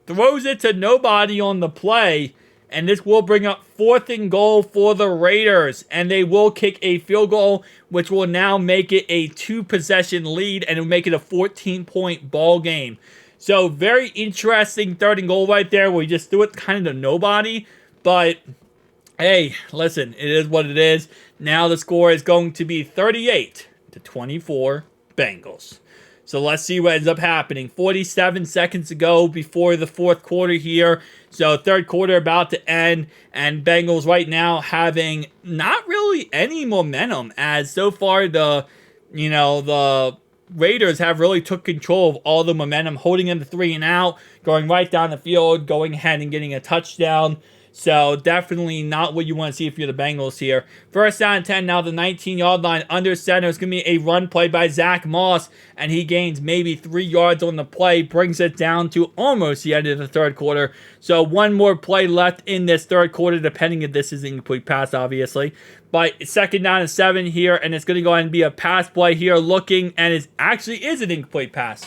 Throws it to nobody on the play. And this will bring up 4th and goal for the Raiders. And they will kick a field goal, which will now make it a 2-possession lead. And it'll make it a 14-point ball game. So very interesting 3rd and goal right there, where we just threw it kind of to nobody. But hey, listen, it is what it is. Now the score is going to be 38-24 Bengals. So let's see what ends up happening. 47 seconds to go before the 4th quarter here. So 3rd quarter about to end, and Bengals right now having not really any momentum, as so far the Raiders have really took control of all the momentum, holding them to 3 and out, going right down the field, going ahead and getting a touchdown. So definitely not what you want to see if you're the Bengals here. 1st down and 10 now, the 19-yard line under center. It's going to be a run play by Zach Moss, and he gains maybe 3 yards on the play, brings it down to almost the end of the 3rd quarter. So one more play left in this 3rd quarter, depending if this is an incomplete pass, obviously. But 2nd down and 7 here, and it's going to go ahead and be a pass play here looking, and it actually is an incomplete pass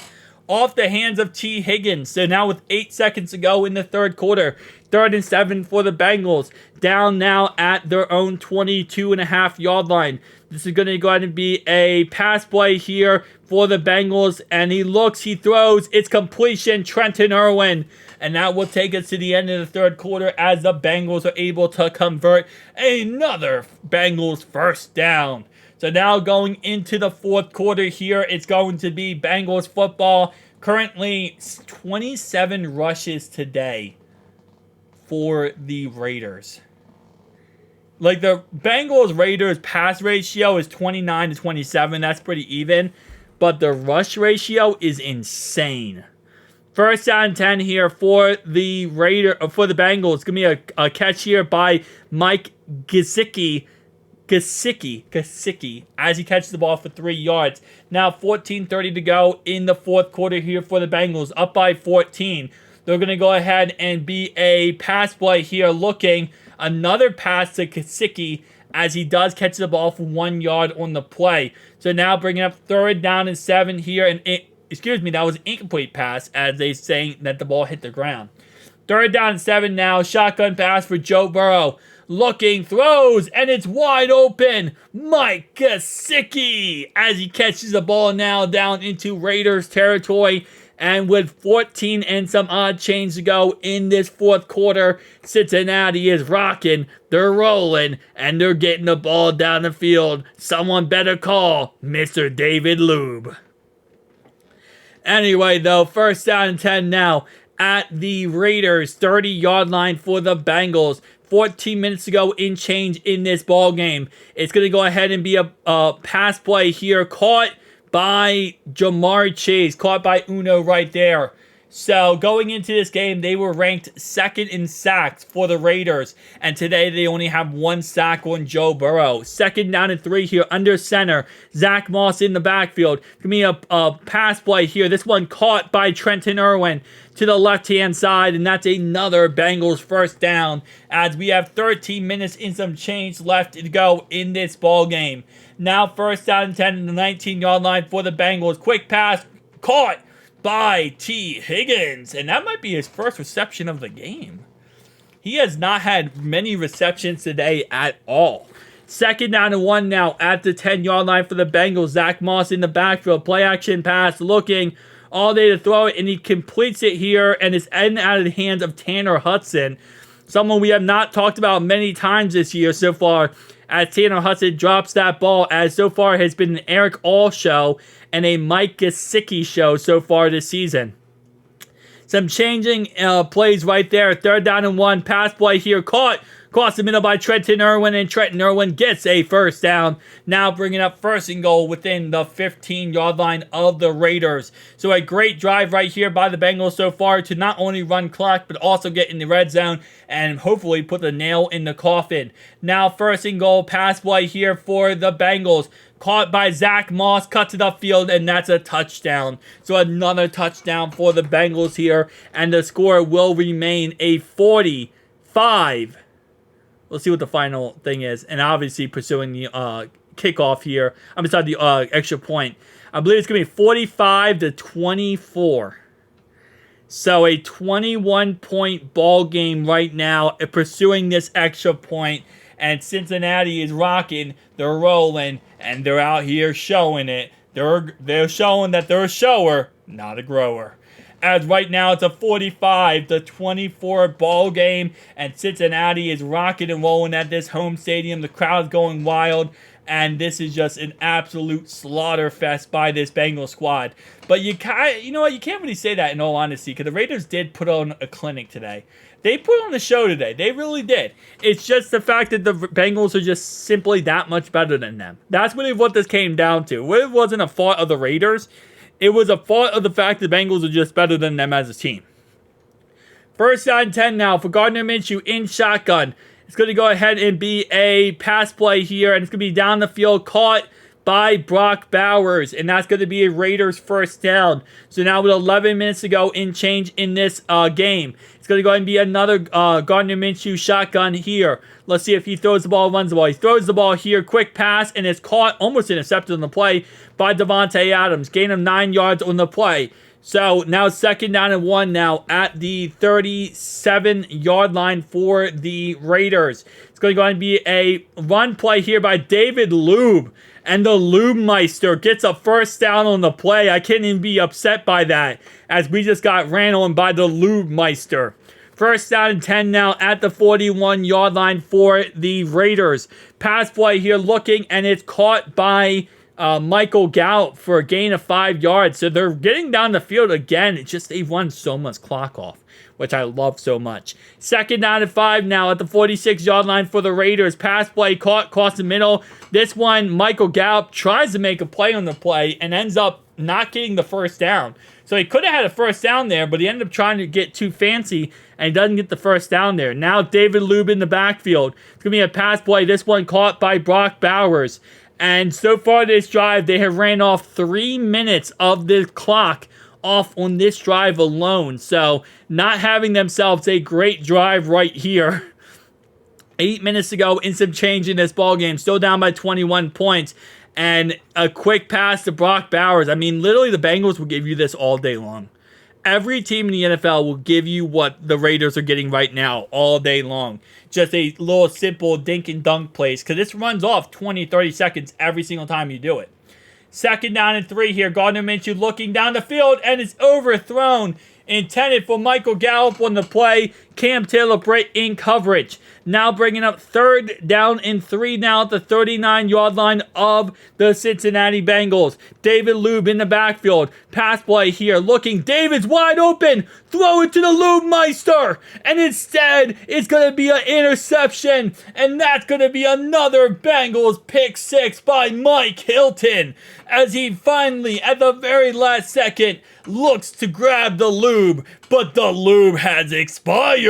off the hands of T. Higgins. So now with 8 seconds to go in the 3rd quarter, 3rd and 7 for the Bengals. Down now at their own 22.5-yard line. This is going to go ahead and be a pass play here for the Bengals. And he throws, it's completion, Trenton Irwin. And that will take us to the end of the 3rd quarter as the Bengals are able to convert another Bengals 1st down. So now going into the 4th quarter here, it's going to be Bengals football. Currently 27 rushes today for the Raiders. Like, the Bengals-Raiders pass ratio is 29-27. That's pretty even. But the rush ratio is insane. 1st down and 10 here for the Bengals. It's going to be a catch here by Mike Gesicki, as he catches the ball for 3 yards. Now 14:30 to go in the 4th quarter here for the Bengals, up by 14. They're going to go ahead and be a pass play here, looking another pass to Gesicki, as he does catch the ball for 1 yard on the play. So now bringing up 3rd down and 7 here, and that was an incomplete pass, as they saying that the ball hit the ground. 3rd down and 7 now, shotgun pass for Joe Burrow. Looking, throws, and it's wide open. Mike Gesicki, as he catches the ball now down into Raiders territory. And with 14 and some odd change to go in this 4th quarter, Cincinnati is rocking, they're rolling, and they're getting the ball down the field. Someone better call Mr. David Lube. Anyway, though, 1st down and 10 now at the Raiders 30-yard line for the Bengals. 14 minutes to go in change in this ball game. It's going to go ahead and be a pass play here, caught by Jamar Chase, caught by Uno right there. So going into this game, they were ranked 2nd in sacks for the Raiders, and today they only have 1 sack on Joe Burrow. 2nd down and 3 here under center. Zach Moss in the backfield. Give me a pass play here. This one caught by Trenton Irwin to the left-hand side, and that's another Bengals 1st down, as we have 13 minutes and some change left to go in this ball game. Now 1st down and 10 in the 19-yard line for the Bengals. Quick pass, caught by T. Higgins, and that might be his 1st reception of the game. He has not had many receptions today at all. 2nd down and 1 now at the 10-yard line for the Bengals. Zach Moss in the backfield, play action pass, looking all day to throw it, and he completes it here, and it's out of the hands of Tanner Hudson, someone we have not talked about many times this year so far, as Tanner Hudson drops that ball, as so far has been an Eric All show and a Mike Gesicki show so far this season. Some changing plays right there. 3rd down and 1, pass play here, caught across the middle by Trenton Irwin, and Trenton Irwin gets a 1st down. Now bringing up 1st and goal within the 15-yard line of the Raiders. So a great drive right here by the Bengals so far to not only run clock, but also get in the red zone and hopefully put the nail in the coffin. Now 1st and goal, pass play here for the Bengals. Caught by Zach Moss, cuts it upfield, and that's a touchdown. So another touchdown for the Bengals here, and the score will remain a 45. We'll see what the final thing is, and obviously pursuing the kickoff here. I'm inside the extra point. I believe it's going to be 45-24. So a 21-point ball game right now, pursuing this extra point. And Cincinnati is rocking, they're rolling, and they're out here showing it. They're showing that they're a shower, not a grower. as right now it's a 45-24 ball game, and Cincinnati is rocking and rolling at this home stadium. The crowd's going wild, and this is just an absolute slaughter fest by this Bengals squad. But you know what? You can't really say that in all honesty, because the Raiders did put on a clinic today. They put on the show today. They really did. It's just the fact that the Bengals are just simply that much better than them. That's really what this came down to. It wasn't a fault of the Raiders. It was a fault of the fact the Bengals are just better than them as a team. First down and 10 now for Gardner Minshew in shotgun. It's going to go ahead and be a pass play here, and it's going to be down the field, caught by Brock Bowers, and that's going to be a Raiders first down. So now with 11 minutes to go in change in this game, it's going to go ahead and be another Gardner Minshew shotgun here. Let's see if he throws the ball, runs the ball. He throws the ball here, quick pass, and it's caught, almost intercepted on the play by Davante Adams. Gain of 9 yards on the play. So now second down and 1 now at the 37-yard line for the Raiders. It's going to go ahead and be a run play here by David Lube. And the Lube Meister gets a first down on the play. I can't even be upset by that, as we just got ran on by the Lube Meister. First down and 10 now at the 41-yard line for the Raiders. Pass play here looking, and it's caught by Michael Gallup for a gain of 5 yards. So they're getting down the field again. It's just they run so much clock off, which I love so much. Second down and 5 now at the 46-yard line for the Raiders. Pass play caught across the middle. This one, Michael Gallup tries to make a play on the play and ends up not getting the first down. So he could have had a first down there, but he ended up trying to get too fancy, and he doesn't get the first down there. Now David Lube in the backfield. It's going to be a pass play. This one caught by Brock Bowers. And so far this drive, they have ran off 3 minutes of the clock off on this drive alone. So not having themselves a great drive right here. 8 minutes to go in some change in this ball game. Still down by 21 points. And a quick pass to Brock Bowers. I mean, literally the Bengals will give you this all day long. Every team in the NFL will give you what the Raiders are getting right now all day long. Just a little simple dink and dunk plays, because this runs off 20, 30 seconds every single time you do it. Second down and 3 here. Gardner Minshew looking down the field, and it's overthrown. Intended for Michael Gallup on the play. Cam Taylor-Britt in coverage. Now bringing up third down and 3 now at the 39-yard line of the Cincinnati Bengals. David Lube in the backfield. Pass play here. Looking. David's wide open. Throw it to the Lube Meister. And instead, it's going to be an interception. And that's going to be another Bengals pick 6 by Mike Hilton. As he finally, at the very last second, looks to grab the Lube. But the Lube has expired.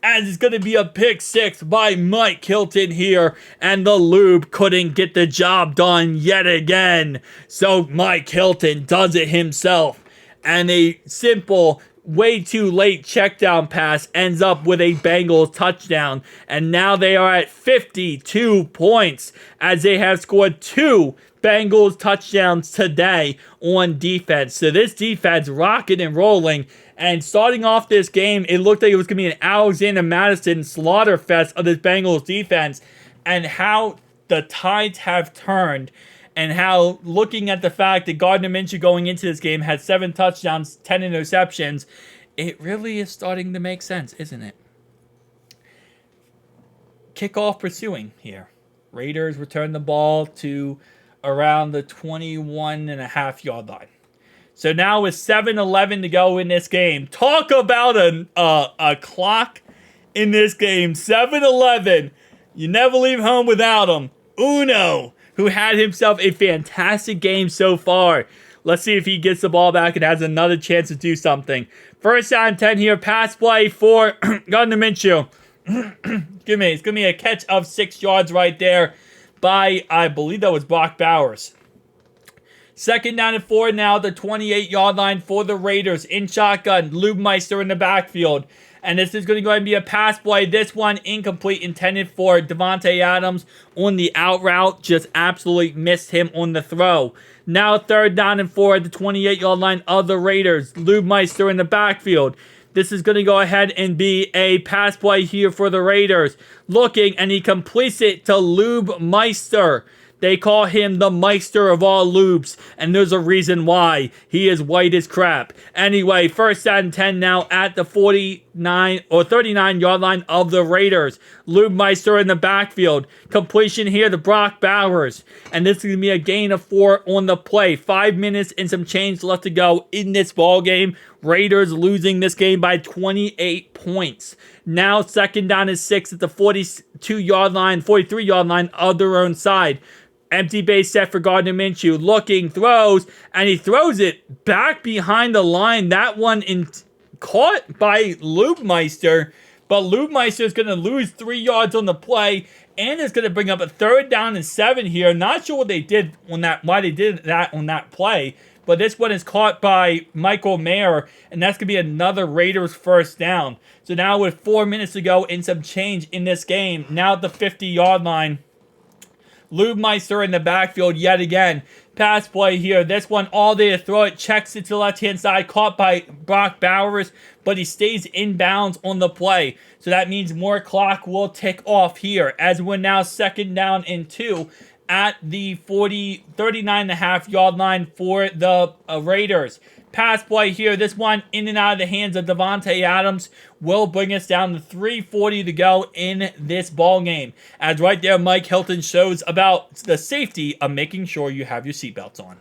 As it's going to be a pick 6 by Mike Hilton here, and the Lube couldn't get the job done yet again. So Mike Hilton does it himself, and a simple, way too late check down pass ends up with a Bengals touchdown, and now they are at 52 points as they have scored 2 Bengals touchdowns today on defense. So this defense rocking and rolling. And starting off this game, it looked like it was going to be an Alexander Madison slaughter fest of this Bengals defense. And how the tides have turned. And how, looking at the fact that Gardner Minshew going into this game had 7 touchdowns, 10 interceptions, it really is starting to make sense, isn't it? Kickoff pursuing here. Raiders return the ball to around the 21.5-yard line. So now with 7:11 to go in this game, talk about a clock in this game. 7:11. You never leave home without him. Uno, who had himself a fantastic game so far. Let's see if he gets the ball back and has another chance to do something. First down and 10 here. Pass play for Gardner Minshew. It's going to be a catch of 6 yards right there by, I believe that was Brock Bowers. Second down and 4 now at the 28-yard line for the Raiders in shotgun. Lube Meister in the backfield. And this is going to go ahead and be a pass play. This one incomplete, intended for Davante Adams on the out route. Just absolutely missed him on the throw. Now third down and 4 at the 28-yard line of the Raiders. Lube Meister in the backfield. This is going to go ahead and be a pass play here for the Raiders. Looking, and he completes it to Lube Meister. They call him the Meister of all loops, and there's a reason why. He is white as crap. Anyway, 1st and 10 now at the 49 or 39-yard line of the Raiders. Lube Meister in the backfield. Completion here to Brock Bowers. And this is going to be a gain of 4 on the play. 5 minutes and some change left to go in this ball game. Raiders losing this game by 28 points. Now 2nd down and 6 at the 42-yard line, 43-yard line of their own side. Empty base set for Gardner Minshew. Looking, throws, and he throws it back behind the line. That one caught by Lubemeister, but Lubemeister is going to lose 3 yards on the play, and it's going to bring up a 3rd down and 7 here. Not sure what they did on that, why they did that on that play, but this one is caught by Michael Mayer, and that's going to be another Raiders 1st down. So now with 4 minutes to go and some change in this game, now at the 50-yard line, Lubemeister in the backfield yet again. Pass play here. This one all day to throw it. Checks it to the left-hand side. Caught by Brock Bowers, but he stays inbounds on the play. So that means more clock will tick off here as we're now 2nd down and 2 at the 39.5-yard line for the Raiders. Pass play here. This one in and out of the hands of Davante Adams will bring us down to 3:40 to go in this ball game. As right there, Mike Hilton shows about the safety of making sure you have your seatbelts on.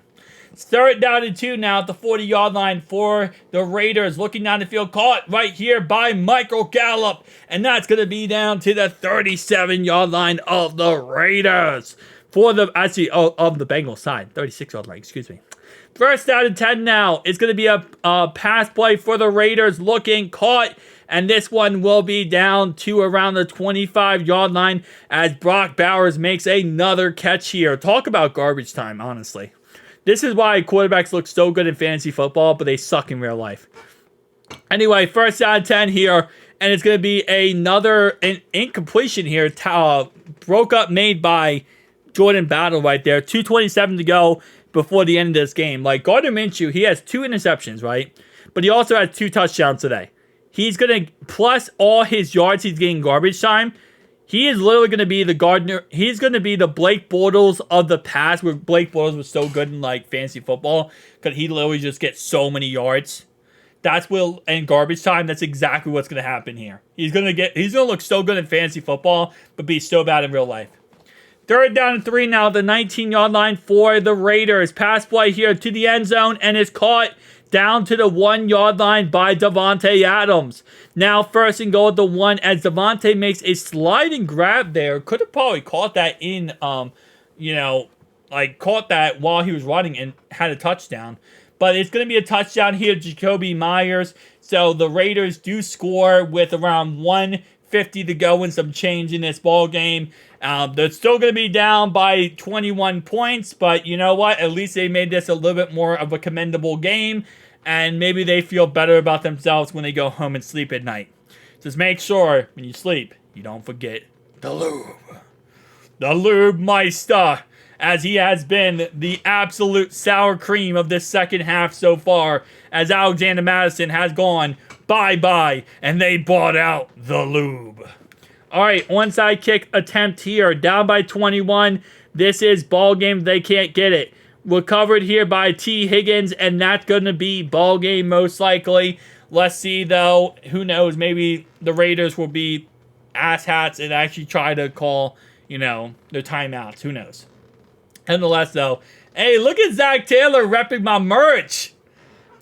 It's 3rd down and 2 now at the 40-yard line for the Raiders. Looking down the field, caught right here by Michael Gallup. And that's going to be down to the 37-yard line of the Raiders. Of the Bengals side. 36-yard line, excuse me. 1st down and 10 now. It's going to be a pass play for the Raiders. Looking, caught, and this one will be down to around the 25-yard line as Brock Bowers makes another catch here. Talk about garbage time, honestly. This is why quarterbacks look so good in fantasy football, but they suck in real life. Anyway, 1st down and 10 here, and it's going to be another incompletion here. Broke up made by Jordan Battle right there. 2:27 to go before the end of this game. Like, Gardner Minshew, he has 2 interceptions, right? But he also has 2 touchdowns today. He's going to, plus all his yards he's getting garbage time, he is literally going to be he's going to be the Blake Bortles of the past, where Blake Bortles was so good in, like, fantasy football, because he literally just gets so many yards. And garbage time, that's exactly what's going to happen here. He's going to look so good in fantasy football, but be so bad in real life. 3rd down and 3 now, the 19-yard line for the Raiders. Pass play here to the end zone, and it's caught down to the 1-yard line by Davante Adams. Now 1st and goal at the 1 as Davante makes a sliding grab there. Could have probably caught that caught that while he was running and had a touchdown. But it's going to be a touchdown here to Jacoby Myers. So the Raiders do score with around 1:50 to go and some change in this ball game. They're still going to be down by 21 points, but you know what? At least they made this a little bit more of a commendable game, and maybe they feel better about themselves when they go home and sleep at night. Just make sure when you sleep, you don't forget the lube. The Lube Meister, as he has been the absolute sour cream of this second half so far, as Alexander Madison has gone bye-bye, and they bought out the lube. All right, onside kick attempt here, down by 21. This is ball game. They can't get it. Recovered here by T. Higgins, and that's going to be ball game most likely. Let's see, though. Who knows? Maybe the Raiders will be asshats and actually try to call, their timeouts. Who knows? Nonetheless, though, hey, look at Zach Taylor repping my merch.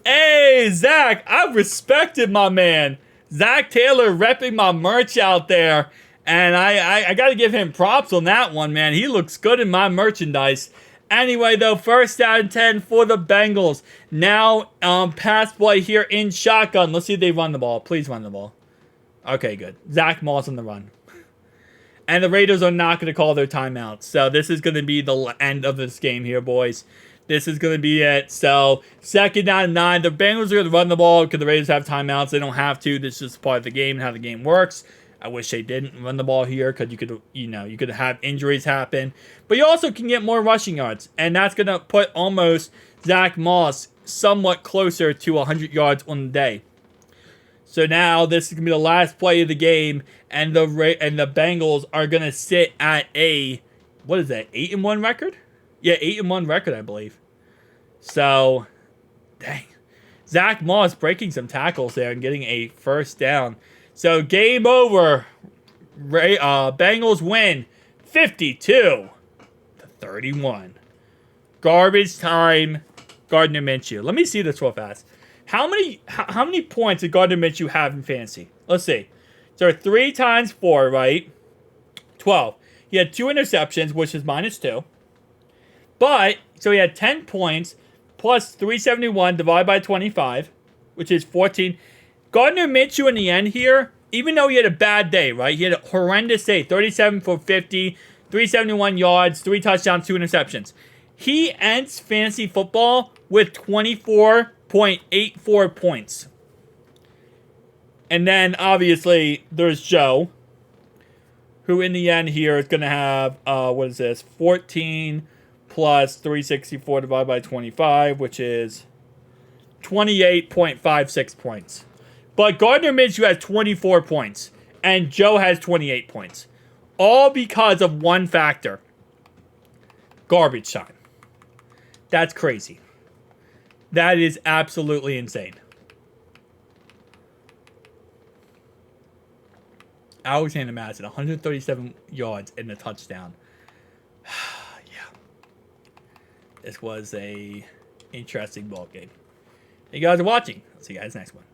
Hey, Zach, I respected my man. Zach Taylor repping my merch out there. And I got to give him props on that one, man. He looks good in my merchandise. Anyway, though, 1st down and 10 for the Bengals. Now, pass play here in shotgun. Let's see if they run the ball. Please run the ball. Okay, good. Zach Moss on the run. And the Raiders are not going to call their timeouts. So this is going to be the end of this game here, boys. This is going to be it. So, 2nd down and 9. The Bengals are going to run the ball because the Raiders have timeouts. They don't have to. This is part of the game and how the game works. I wish they didn't run the ball here because you could have injuries happen. But you also can get more rushing yards. And that's going to put almost Zach Moss somewhat closer to 100 yards on the day. So now this is going to be the last play of the game. And the Bengals are going to sit at a what is that, 8-1 record? Yeah, 8-1 record, I believe. So, dang. Zach Moss breaking some tackles there and getting a first down. So, game over. Bengals win 52-31. Garbage time, Gardner Minshew. Let me see this real fast. How many points did Gardner Minshew have in fantasy? Let's see. So 3 times 4, right? 12. He had 2 interceptions, which is -2. But, so he had 10 points plus 371 divided by 25, which is 14. Gardner Minshew in the end here, even though he had a bad day, right? He had a horrendous day. 37 for 50, 371 yards, 3 touchdowns, 2 interceptions. He ends fantasy football with 24.84 points. And then, obviously, there's Joe, who in the end here is going to have, 14 plus 364 divided by 25, which is 28.56 points. But Gardner Minshew has 24 points, and Joe has 28 points. All because of one factor. Garbage time. That's crazy. That is absolutely insane. Alexander Madison, 137 yards and a touchdown. Yeah. This was a interesting ball game. Thank you guys for watching. I'll see you guys next one.